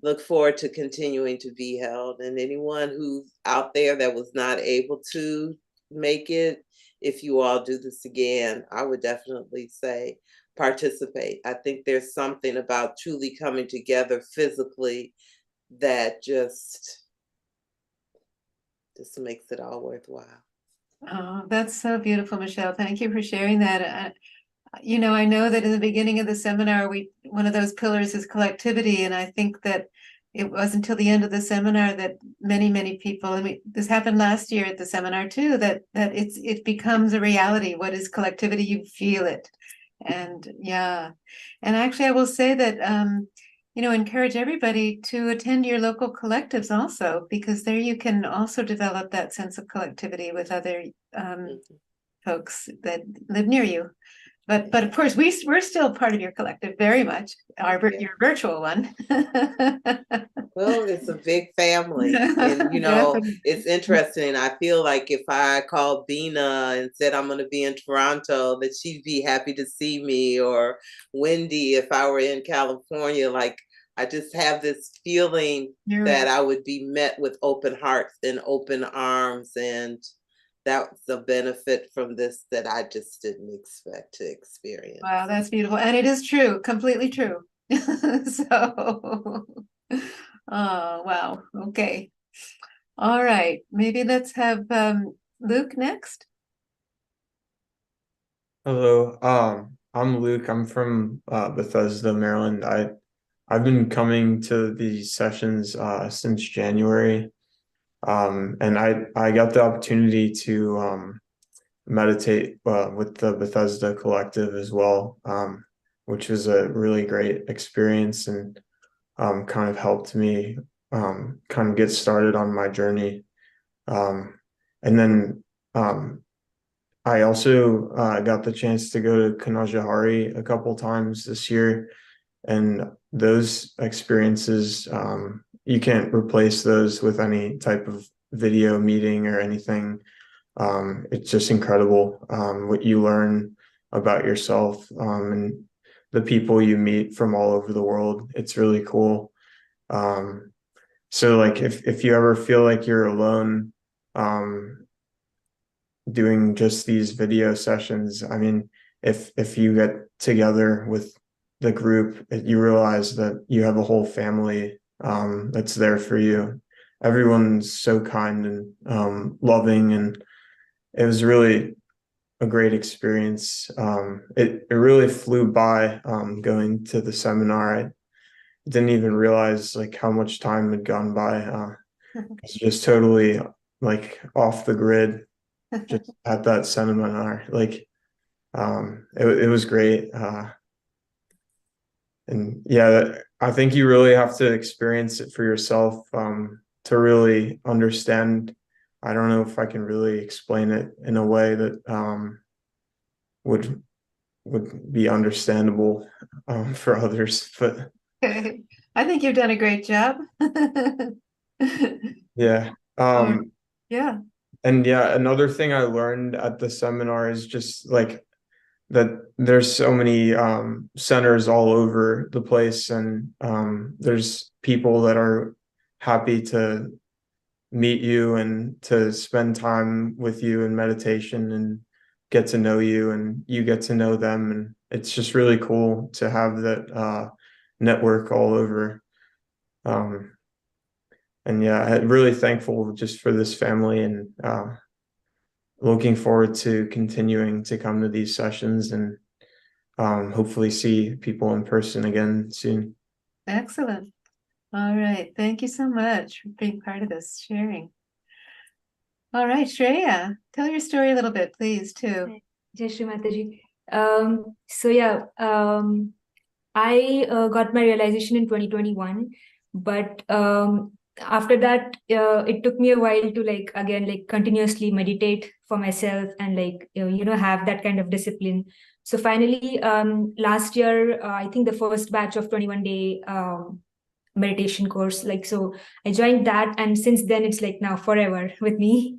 look forward to continuing to be held. And anyone who's out there that was not able to make it, if you all do this again, I would definitely say participate. I think there's something about truly coming together physically that just makes it all worthwhile. Oh, that's so beautiful, Michelle. Thank you for sharing that. I know that in the beginning of the seminar, one of those pillars is collectivity, and I think that it wasn't until the end of the seminar that many people, I mean, this happened last year at the seminar too, that it becomes a reality. What is collectivity? You feel it. And yeah. And actually I will say that encourage everybody to attend your local collectives also, because there you can also develop that sense of collectivity with other folks that live near you. But of course, we're still part of your collective very much, your virtual one. Well, it's a big family. And, Definitely. it's interesting. I feel like if I called Bina and said I'm going to be in Toronto, that she'd be happy to see me, or Wendy, if I were in California. Like, I just have this feeling You're that right. I would be met with open hearts and open arms. And that's a benefit from this that I just didn't expect to experience. Wow, that's beautiful. And it is true, completely true. So, oh, wow. Okay. All right. Maybe let's have Luke next. Hello, I'm Luke. I'm from Bethesda, Maryland. I've been coming to these sessions since January, and I got the opportunity to meditate with the Bethesda Collective as well, which was a really great experience and kind of helped me kind of get started on my journey. And then I also got the chance to go to Kanajahari a couple times this year, and those experiences, you can't replace those with any type of video meeting or anything. It's just incredible what you learn about yourself and the people you meet from all over the world. It's really cool. So like if you ever feel like you're alone, doing just these video sessions, I mean, if you get together with the group, you realize that you have a whole family that's there for you. Everyone's so kind and loving, and it was really a great experience. It really flew by going to the seminar. I didn't even realize like how much time had gone by. It's just totally like off the grid just at that seminar. Like it was great. And yeah, I think you really have to experience it for yourself to really understand. I don't know if I can really explain it in a way that would be understandable for others, but I think you've done a great job. yeah. Yeah. And yeah, another thing I learned at the seminar is just like that there's so many centers all over the place, and there's people that are happy to meet you and to spend time with you in meditation and get to know you, and you get to know them, and it's just really cool to have that network all over. And yeah, I'm really thankful just for this family, and looking forward to continuing to come to these sessions and hopefully see people in person again soon. Excellent. All right. Thank you so much for being part of this sharing. All right, Shreya, tell your story a little bit, please, too. Jai Shri Mataji. I got my realization in 2021, but after that, it took me a while to like continuously meditate for myself and have that kind of discipline. So finally, last year, I think the first batch of 21-day meditation course, so I joined that, and since then it's like now forever with me.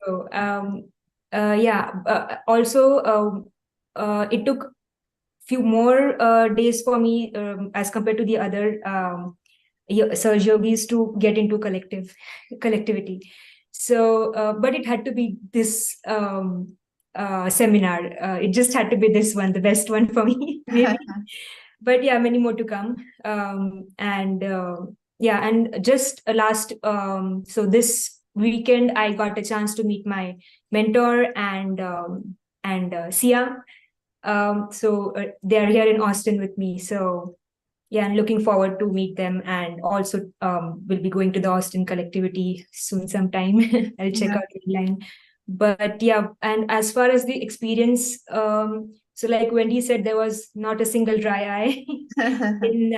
So also it took few more days for me as compared to the other Sahaja Yogis to get into collectivity. So but it had to be this seminar. It just had to be this one, the best one for me, maybe. But yeah, many more to come. And just last so this weekend I got a chance to meet my mentor and Sia. So they are here in Austin with me. So yeah, I'm looking forward to meet them, and also will be going to the Austin collectivity soon sometime. I'll check out the line. But yeah, and as far as the experience, so like Wendy said, there was not a single dry eye in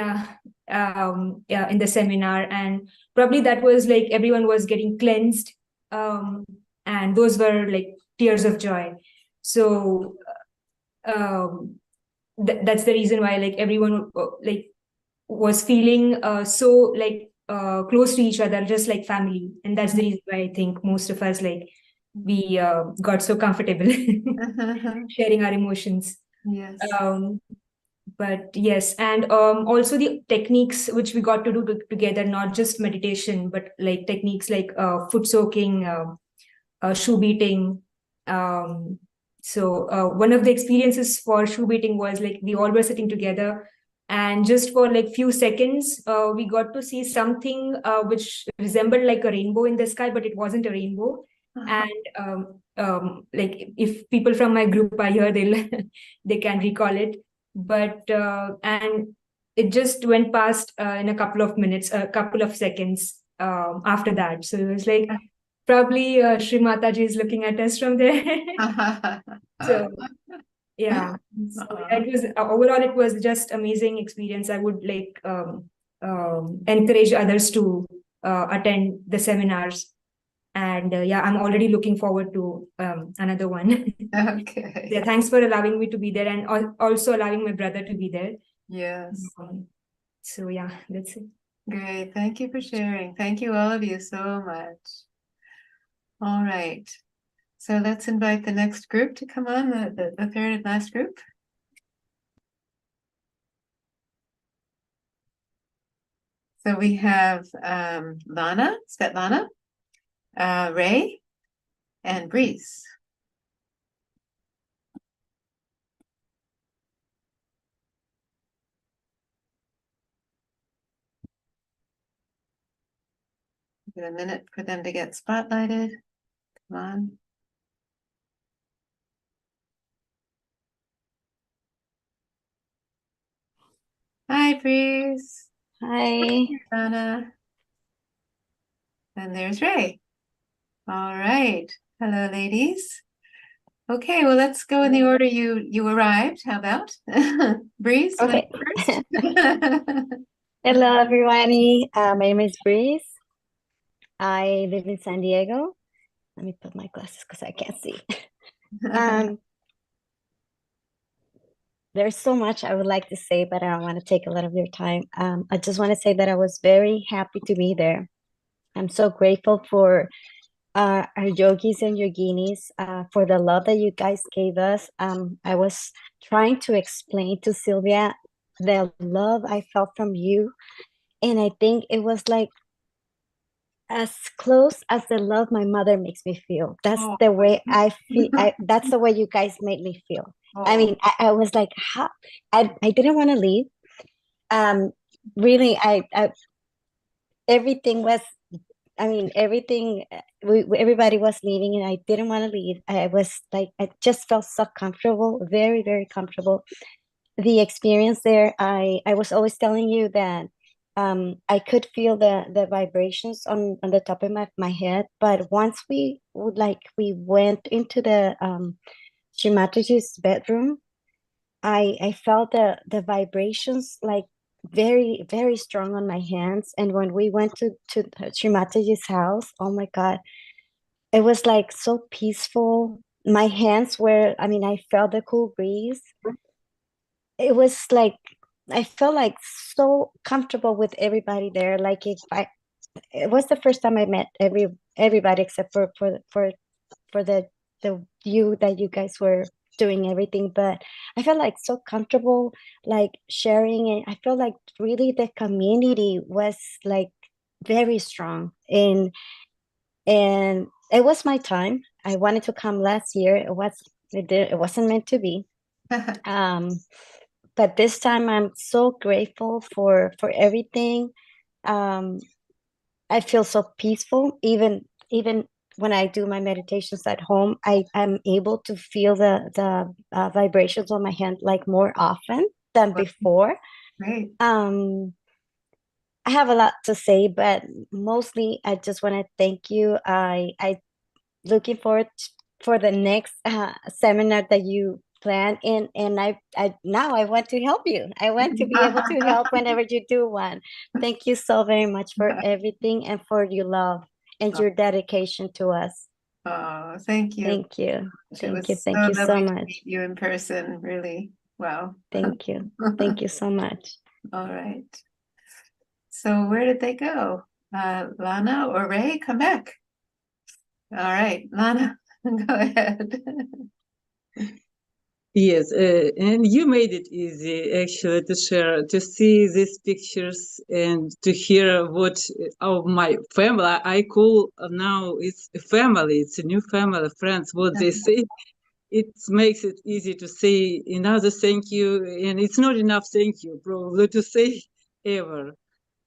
the seminar, and probably that was like everyone was getting cleansed, and those were like tears of joy. So that's the reason why like everyone like was feeling so like close to each other, just like family. And that's the reason why I think most of us like we got so comfortable sharing our emotions. Yes. But yes, and also the techniques which we got to do together, not just meditation, but like techniques like foot soaking, shoe beating. So one of the experiences for shoe beating was like we all were sitting together, and just for like few seconds, we got to see something which resembled like a rainbow in the sky, but it wasn't a rainbow. And like if people from my group are here, they can recall it. But and it just went past in a couple of minutes, a couple of seconds after that. So it was like probably Shri Mataji is looking at us from there. So yeah, so it was overall it was just amazing experience. I would like encourage others to attend the seminars. And yeah, I'm already looking forward to another one. Okay. Yeah, thanks for allowing me to be there, and also allowing my brother to be there. Yes. So yeah, that's it. Great. Thank you for sharing. Thank you all of you so much. All right. So let's invite the next group to come on, the third and last group. So we have Lana, Svetlana, Ray, and Breeze. Give it a minute for them to get spotlighted. Come on. Hi, Breeze. Hi. Lana. And there's Ray. All right. Hello, ladies. Okay, well, let's go in the order you arrived. How about? Breeze, you Okay. want to go first? Hello, everybody. My name is Breeze. I live in San Diego. Let me put my glasses because I can't see. There's so much I would like to say, but I don't want to take a lot of your time. I just want to say that I was very happy to be there. I'm so grateful for our yogis and yoginis, for the love that you guys gave us. I was trying to explain to Sylvia the love I felt from you, and I think it was like as close as the love my mother makes me feel. That's the way I feel. That's the way you guys made me feel. I mean, I was like, how? I didn't want to leave. Really, everything was, I mean, everything, everybody was leaving and I didn't want to leave. I was like, I just felt so comfortable, very, very comfortable. The experience there, I was always telling you that I could feel the vibrations on the top of my head. But once we went into the Shri Mataji's bedroom, I felt the vibrations like very, very strong on my hands. And when we went to Shri Mataji's house, oh my God, it was like so peaceful. My hands were, I mean, I felt the cool breeze. It was like, I felt like so comfortable with everybody there. Like it was the first time I met everybody except for the you that you guys were doing everything, but I felt like so comfortable, like sharing, and I felt like really the community was like very strong, and it was my time. I wanted to come last year. It wasn't meant to be. But this time I'm so grateful for everything. I feel so peaceful, even when I do my meditations at home. I'm able to feel the vibrations on my hand like more often than before. Great. I have a lot to say, but mostly I just want to thank you. I looking forward for the next seminar that you plan, and I now I want to help you. I want to be able to help whenever you do one. Thank you so very much for everything and for your love and your dedication to us. Oh, thank you. Thank you. It was Thank you so lovely to much. meet you in person, really. Wow. Thank you. Thank you so much. All right. So where did they go? Lana or Ray, come back. All right, Lana, go ahead. Yes, and you made it easy actually to share, to see these pictures and to hear what of my family. I call now it's a family, it's a new family, friends, what they say. It makes it easy to say another thank you, and it's not enough thank you probably to say ever.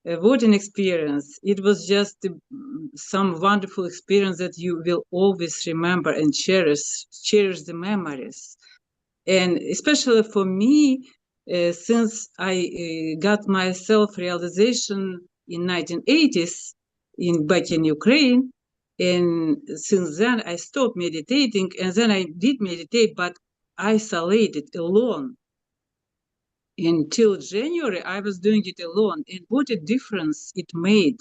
What an experience. It was just some wonderful experience that you will always remember and cherish the memories. And especially for me, since I got my self-realization in 1980s back in Ukraine, and since then I stopped meditating, and then I did meditate, but isolated, alone. Until January, I was doing it alone, and what a difference it made.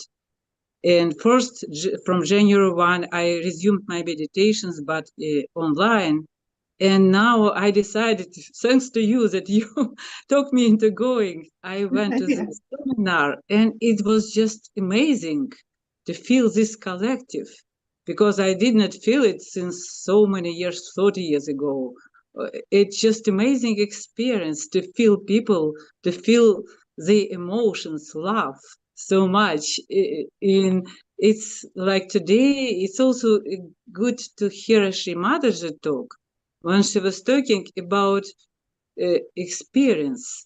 And first, from January 1, I resumed my meditations, but online. And now I decided, thanks to you, that you talked me into going. I went to the seminar, and it was just amazing to feel this collective, because I did not feel it since so many years, 30 years ago. It's just amazing experience to feel people, to feel the emotions, love so much. It's like today, it's also good to hear Shri Mataji talk when she was talking about experience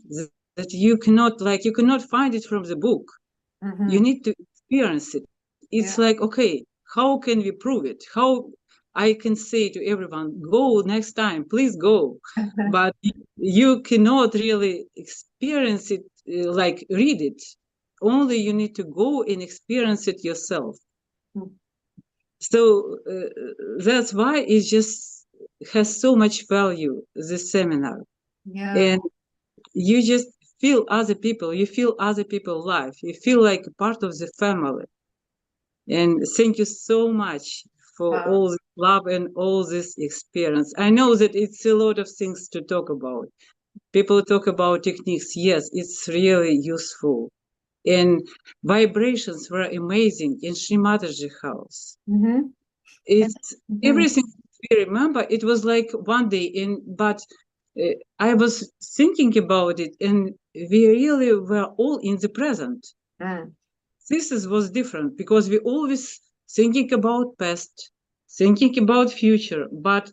that you cannot find it from the book. Mhm. You need to experience it. It's like, okay, how can we prove it? How I can say to everyone, go next time, please go. But you cannot really experience it, like read it. Only you need to go and experience it yourself. So that's why it just has so much value, this seminar. Yeah. And you just feel other people, you feel other people's life, you feel like a part of the family. And thank you so much for all this love and all this experience. I know that it's a lot of things to talk about. People talk about techniques. Yes, it's really useful. And vibrations were amazing in Shri Mataji house. Mhm. It's everything we remember. It was like one day, but I was thinking about it, and we really were all in the present. This was different because we always thinking about past, thinking about future, but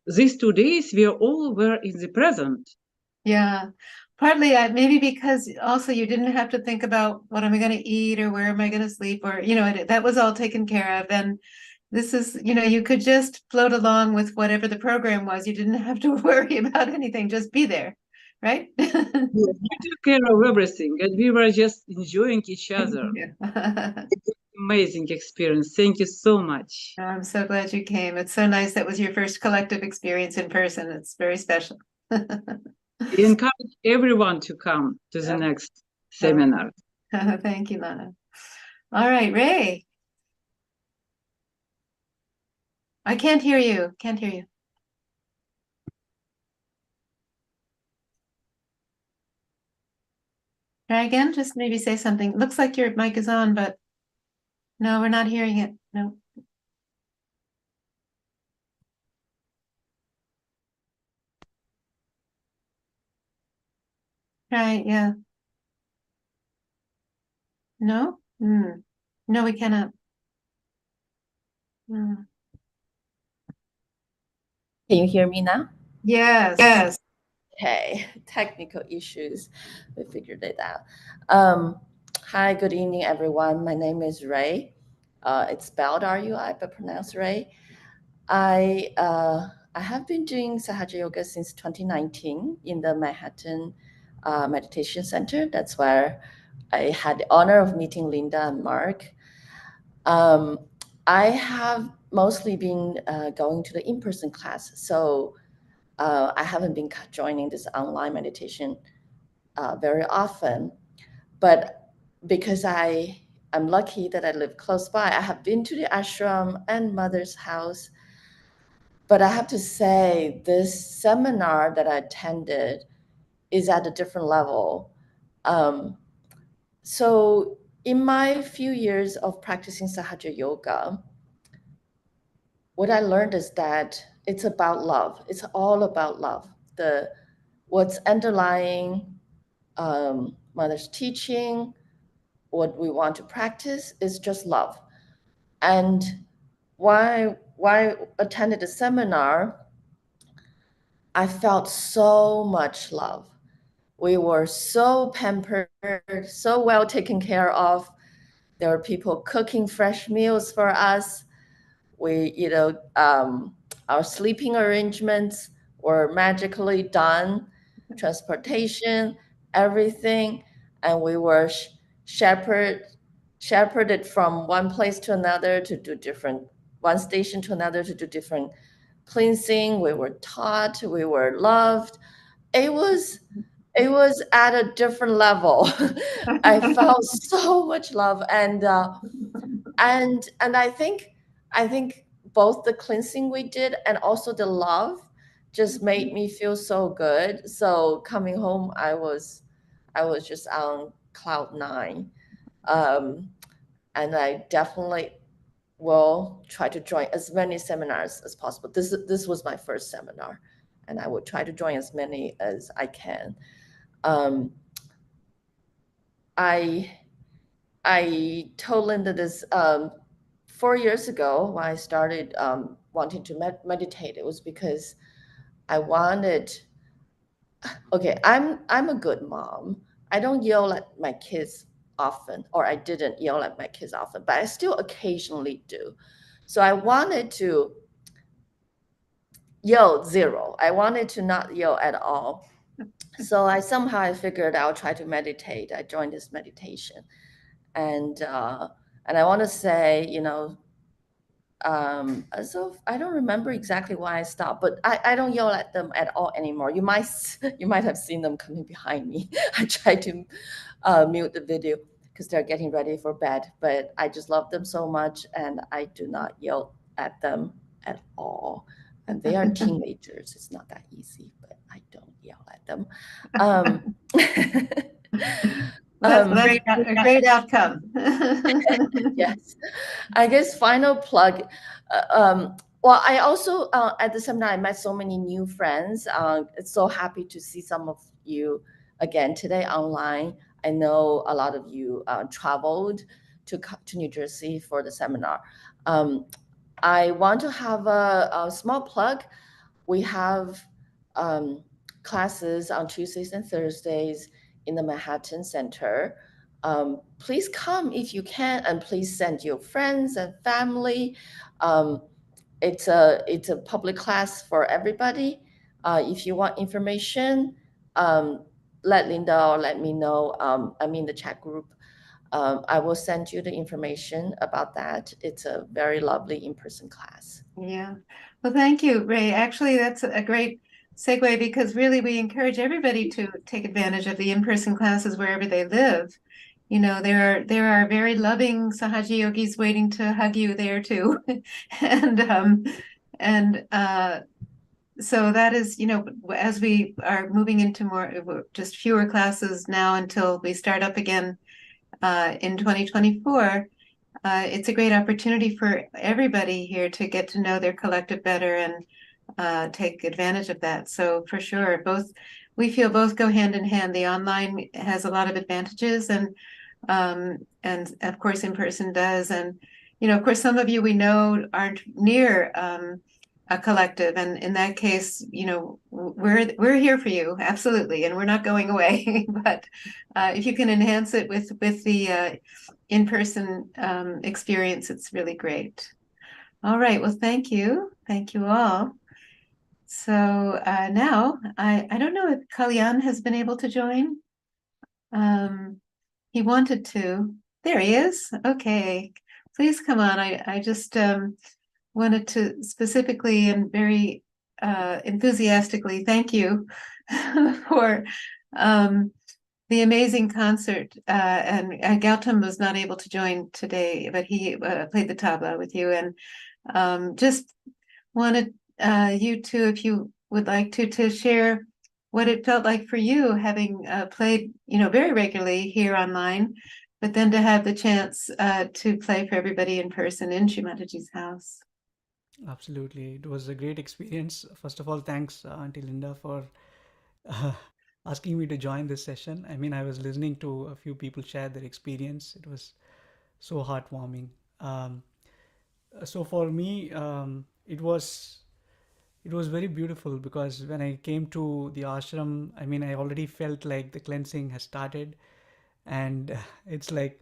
these 2 days we all were in the present. Yeah. Partly maybe because also you didn't have to think about what am I going to eat or where am I going to sleep, or that was all taken care of. And this is, you could just float along with whatever the program was. You didn't have to worry about anything, just be there, right? We took care of everything and we were just enjoying each other. Amazing experience. Thank you so much. I'm so glad you came. It's so nice. That was your first collective experience in person. It's very special. Encourage everyone to come to the next seminar. Thank you, Lana. All right, Ray. I can't hear you. Can't hear you. Try again. Just maybe say something. Looks like your mic is on, but no, we're not hearing it. No. Right, yeah. No? No, we cannot. Can you hear me now? Yes. Yes. Okay, technical issues. We figured it out. Hi, good evening, everyone. My name is Ray. It's spelled R-U-I, but pronounced Ray. I have been doing Sahaja Yoga since 2019 in the Manhattan Meditation Center. That's where I had the honor of meeting Linda and Mark. I have mostly been going to the in-person class, so I haven't been joining this online meditation very often. But because I'm lucky that I live close by, I have been to the ashram and mother's house But I have to say, this seminar that I attended is at a different level. So in my few years of practicing Sahaja Yoga, what I learned is that it's about love. It's all about love. What's underlying Mother's teaching, what we want to practice is just love. And why I attended the seminar, I felt so much love. We were so pampered, so well taken care of. There were people cooking fresh meals for us. Our sleeping arrangements were magically done, transportation, everything, and we were shepherded from one place to another to do one station to another to do different cleansing. We were taught, we were loved. It was at a different level. I felt so much love, and I think both the cleansing we did and also the love just made me feel so good. So coming home, I was just on cloud 9, and I definitely will try to join as many seminars as possible. This was my first seminar, and I will try to join as many as I can. I told Linda this 4 years ago when I started wanting to meditate. It was because I wanted. Okay, I'm a good mom. I don't yell at my kids often, or I didn't yell at my kids often, but I still occasionally do. So I wanted to yell 0. I wanted to not yell at all. So I figured I'll try to meditate. I joined this meditation, and I want to say, so I don't remember exactly why I stopped, but I don't yell at them at all anymore. You might have seen them coming behind me. I tried to mute the video because they're getting ready for bed, but I just love them so much, and I do not yell at them at all. And they are teenagers. It's not that easy, but I don't yell at them. That's a great outcome. Yes. I guess final plug. Well, I also, at the seminar, I met so many new friends. It's so happy to see some of you again today online. I know a lot of you traveled to New Jersey for the seminar. I want to have a small plug. We have classes on Tuesdays and Thursdays in the Manhattan Center. Please come if you can, and please send your friends and family. It's a public class for everybody. If you want information, let Linda or let me know. I'm in the chat group. I will send you the information about that. It's a very lovely in-person class. Yeah. Well, thank you, Ray. Actually, that's a great segue, because really we encourage everybody to take advantage of the in-person classes wherever they live. There are very loving Sahaja yogis waiting to hug you there too. So that is, as we are moving into just fewer classes now until we start up again in 2024, it's a great opportunity for everybody here to get to know their collective better and take advantage of that. So for sure, we feel both go hand in hand. The online has a lot of advantages, and of course in person does. And of course, some of you we know aren't near a collective, and in that case, we're here for you, absolutely, and we're not going away. But if you can enhance it with the in-person experience, it's really great. All right, well, thank you all. So now I don't know if Kalyan has been able to join. He wanted to. There he is. Okay, please come on. I just wanted to specifically and very enthusiastically thank you for the amazing concert. And Gautam was not able to join today, but he played the tabla with you, and just wanted you two, if you would like to share what it felt like for you, having played, very regularly here online, but then to have the chance to play for everybody in person in Shri Mataji's house. Absolutely. It was a great experience. First of all, thanks, Auntie Linda, for uh, asking me to join this session. I mean, I was listening to a few people share their experience. It was so heartwarming. So for me, it was very beautiful because when I came to the ashram, I mean, I already felt like the cleansing has started, and it's like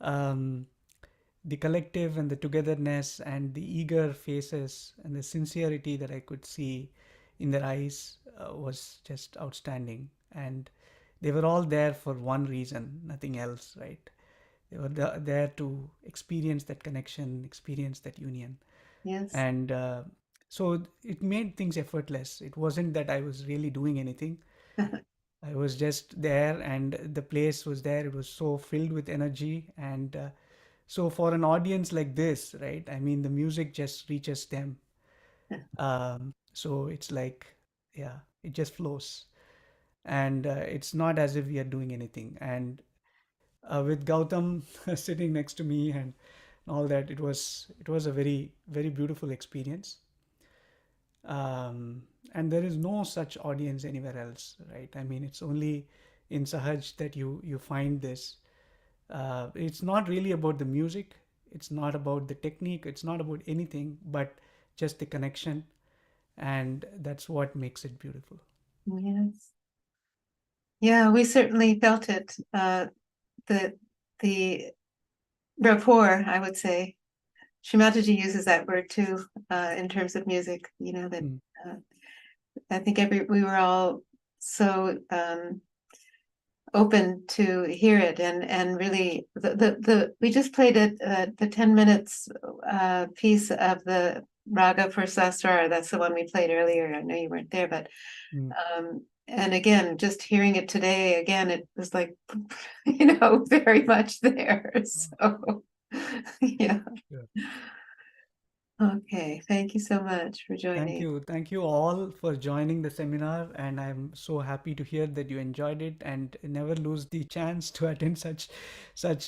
um, the collective and the togetherness and the eager faces and the sincerity that I could see in their eyes was just outstanding. And they were all there for one reason, nothing else, right? They were there to experience that connection, experience that union. Yes. And so it made things effortless. It wasn't that I was really doing anything. I was just there, and the place was there. It was so filled with energy. And so for an audience like this, right, I mean, the music just reaches them. So it's like, yeah, it just flows. And it's not as if we are doing anything. And with Gautam sitting next to me and all that, it was a very, very beautiful experience. And there is no such audience anywhere else, right? I mean, it's only in Sahaj that you find this. It's not really about the music, it's not about the technique, it's not about anything but just the connection, and that's what makes it beautiful. Yes. Yeah, we certainly felt it. The rapport, I would say. Shri Mataji uses that word too, in terms of music. That I think we were all so open to hear it, and really we just played the 10 minutes piece of the raga for Sastra. That's the one we played earlier. I know you weren't there, but and again, just hearing it today again, it was like very much there. So yeah. Okay, thank you so much for joining. Thank you all for joining the seminar, and I'm so happy to hear that you enjoyed it, and never lose the chance to attend such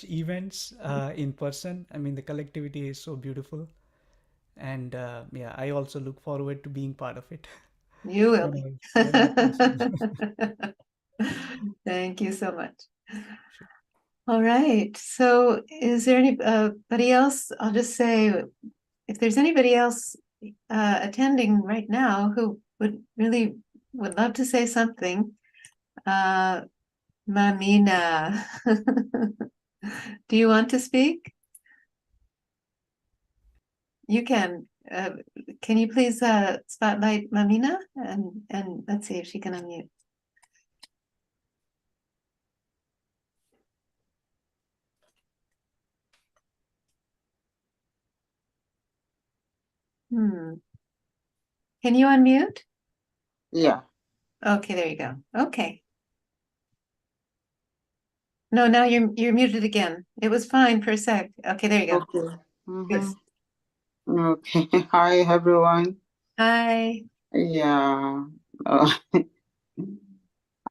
events in person. I mean, the collectivity is so beautiful, and yeah, I also look forward to being part of it. You will when be. when it's possible. Thank you so much. All right. So is there anybody else? I'll just say, if there's anybody else attending right now who would love to say something, Mamina, do you want to speak? You can. Can you please spotlight Mamina, and let's see if she can unmute. Can you unmute? Yeah. Okay, there you go. Okay. No, now you're muted again. It was fine for a sec. Okay, there you go. Okay. Good. Okay. Hi, everyone. Hi. Yeah.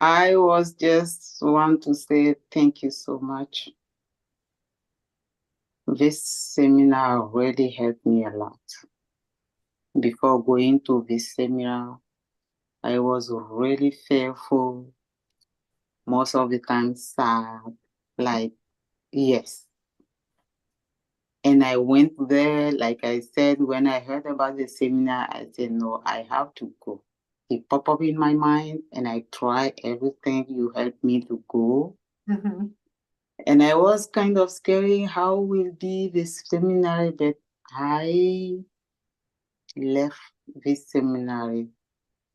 I was just want to say thank you so much. This seminar really helped me a lot. Before going to this seminar, I was really fearful, most of the time sad, like, yes. And I went there, like I said, when I heard about the seminar, I said, no, I have to go. It popped up in my mind, and I tried everything you helped me to go. And I was kind of scared how will be this seminary, but I left this seminary.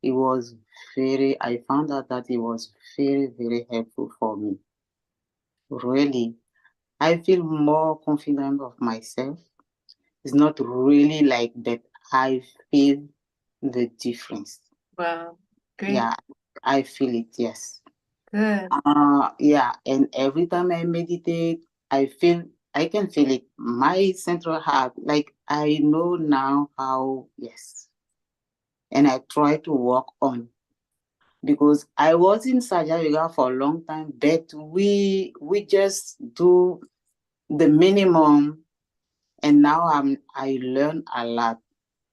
It was I found out that it was very, very helpful for me. Really, I feel more confident of myself. It's not really like that. I feel the difference. Wow, great. Yeah, I feel it, yes. Good. Yeah, and every time I meditate, I can feel it. My central heart, like I know now how, yes, and I try to work on, because I was in Sahaja Yoga for a long time, but we just do the minimum, and now I learn a lot.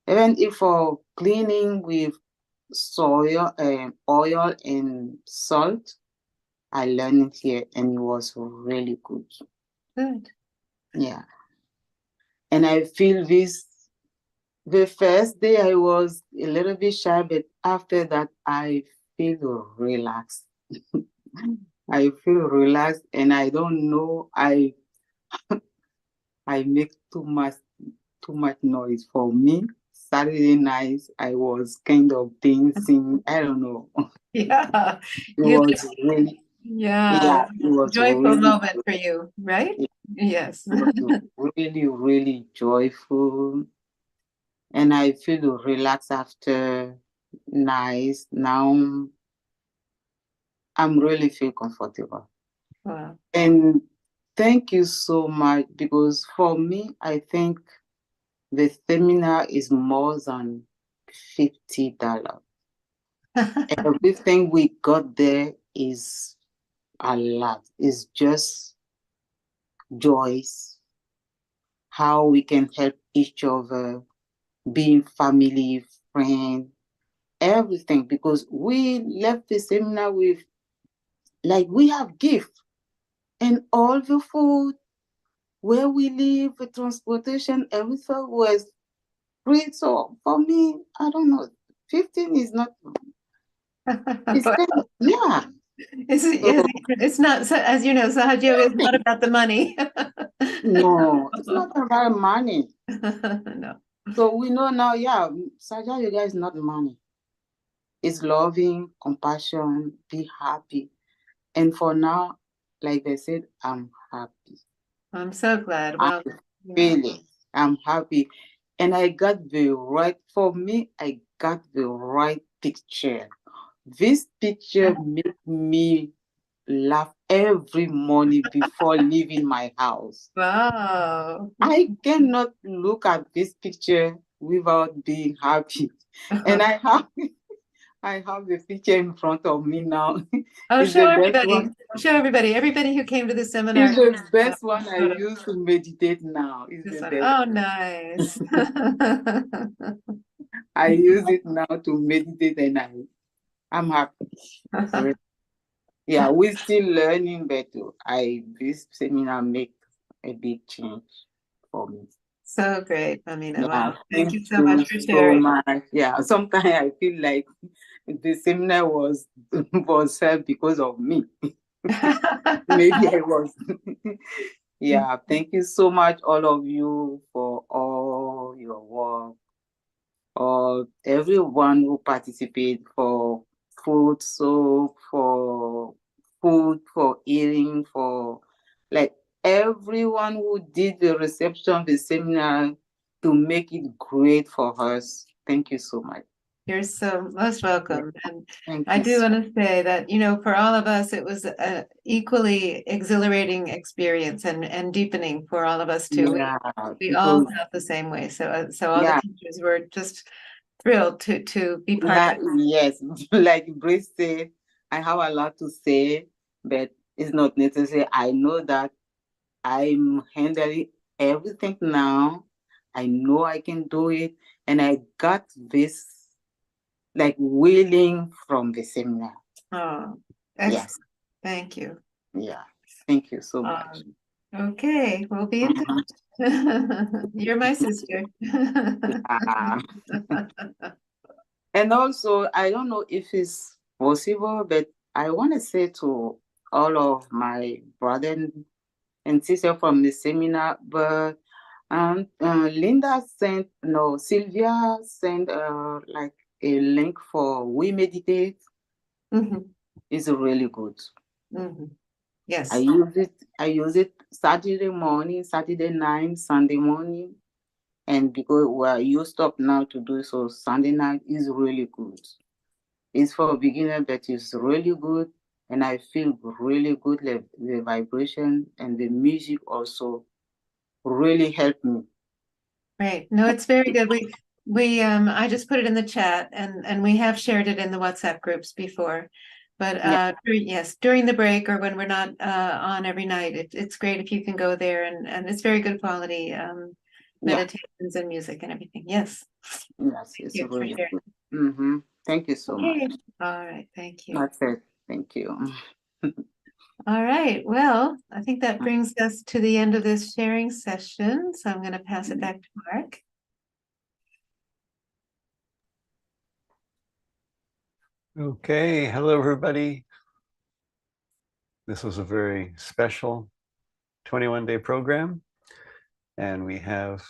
Even if for cleaning with soil, oil and salt, I learned it here, and it was really good. Good. Yeah. And I feel this, the first day I was a little bit shy, but after that I feel relaxed. I feel relaxed, and I don't know, I make too much noise for me. Saturday nights I was kind of dancing. I don't know. Yeah. It was really, Yeah. it was Joyful really, moment for you, right? Yes. it was really, really joyful. And I feel relaxed after. Nice. Now I'm really feel comfortable. Wow. And thank you so much, because for me, I think the seminar is more than $50. Everything we got there is a lot. It's just joys, how we can help each other, being family, friend, everything. Because we left the seminar with, like, we have gifts, and all the food, where we live, the transportation, everything was free. So for me, I don't know, 15 is not, it's yeah. It's not, so, as you know, Sahaja Yoga is not about the money. No, it's not about money. No. So we know now, yeah, Sahaja Yoga is not money. It's loving, compassion, be happy. And for now, like they said, I'm happy. I'm so glad. Well, I'm happy. And I got the right, for me, I got the right picture. This picture made me laugh every morning before leaving my house. Wow. I cannot look at this picture without being happy. And I have the picture in front of me now. Oh, It's show the best everybody. one. Show everybody. Everybody who came to the seminar. It's the best one I use to meditate now. It's This the one. best. Oh, nice. I use it now to meditate, and I'm happy. Yeah, we're still learning, but this seminar make a big change for me. So great, Amina. Yeah, Wow. Thank you so much for sharing. much. Yeah, sometimes I feel like the seminar was held because of me. Maybe I was. Yeah, thank you so much, all of you, for all your work, or everyone who participated, for food, soap, for food, for eating, for like everyone who did the reception, the seminar, to make it great for us. Thank you so much. You're so most welcome. And Thank I you do so want to say that, you know, for all of us, it was an equally exhilarating experience and deepening for all of us too. Yeah, we all because- felt the same way. So all Yeah. the teachers were just thrilled to be part of it. Yes, like Grace said, I have a lot to say, but it's not necessary. I know that I'm handling everything now. I know I can do it. And I got this like willing from the seminar. Oh, excellent. Yes. Thank you. Yeah. Thank you so much. Okay, we'll be in touch. You're my sister. Yeah. And also, I don't know if it's possible, but I want to say to all of my brothers and sisters from the seminar, but Linda sent, no, Sylvia sent like a link for We Meditate. It's really good. Yes. I use it Saturday morning, Saturday night, Sunday morning. And because we're used up now to do so, Sunday night is really good. It's for a beginner, but it's really good. And I feel really good. The vibration and the music also really helped me. Right. No, it's very good. I just put it in the chat, and we have shared it in the WhatsApp groups before. But yes, during the break or when we're not on every night, it's great if you can go there, and it's very good quality meditations and music and everything. Yes. Yes, it's really good. Mm-hmm. Thank you so much. All right, thank you. That's it. Thank you. All right. Well, I think that brings us to the end of this sharing session. So I'm going to pass it back to Mark. Okay, hello everybody. This was a very special 21-day program, and we have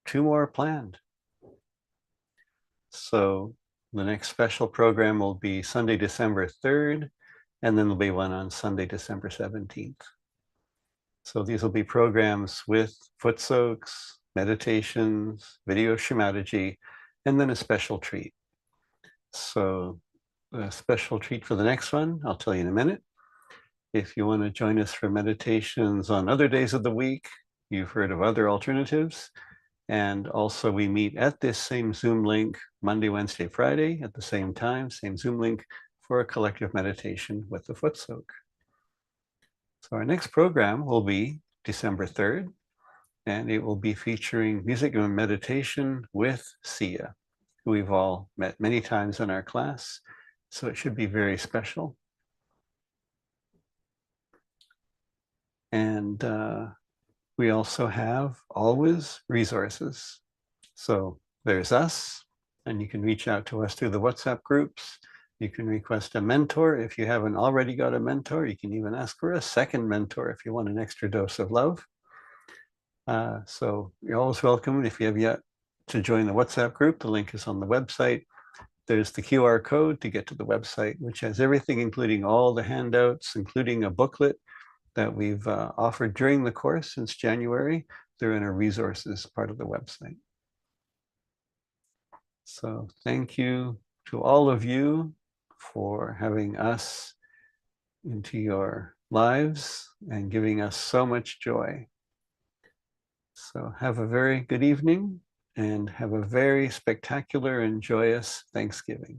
2 more planned. So the next special program will be Sunday, December 3rd, and then there'll be one on Sunday, December 17th. So these will be programs with foot soaks, meditations, video Shri Mataji, and then a special treat. So a special treat for the next one, I'll tell you in a minute. If you want to join us for meditations on other days of the week, you've heard of other alternatives. And also we meet at this same Zoom link Monday, Wednesday, Friday at the same time, same Zoom link for a collective meditation with the foot soak. So our next program will be December 3rd, and it will be featuring music and meditation with Sia, who we've all met many times in our class. So it should be very special. And we also have always resources. So there's us, and you can reach out to us through the WhatsApp groups. You can request a mentor. If you haven't already got a mentor, you can even ask for a second mentor if you want an extra dose of love. So you're always welcome. If you have yet to join the WhatsApp group, the link is on the website. There's the QR code to get to the website, which has everything, including all the handouts, including a booklet that we've offered during the course since January. They're in a resources part of the website. So thank you to all of you for having us into your lives and giving us so much joy. So have a very good evening and have a very spectacular and joyous Thanksgiving.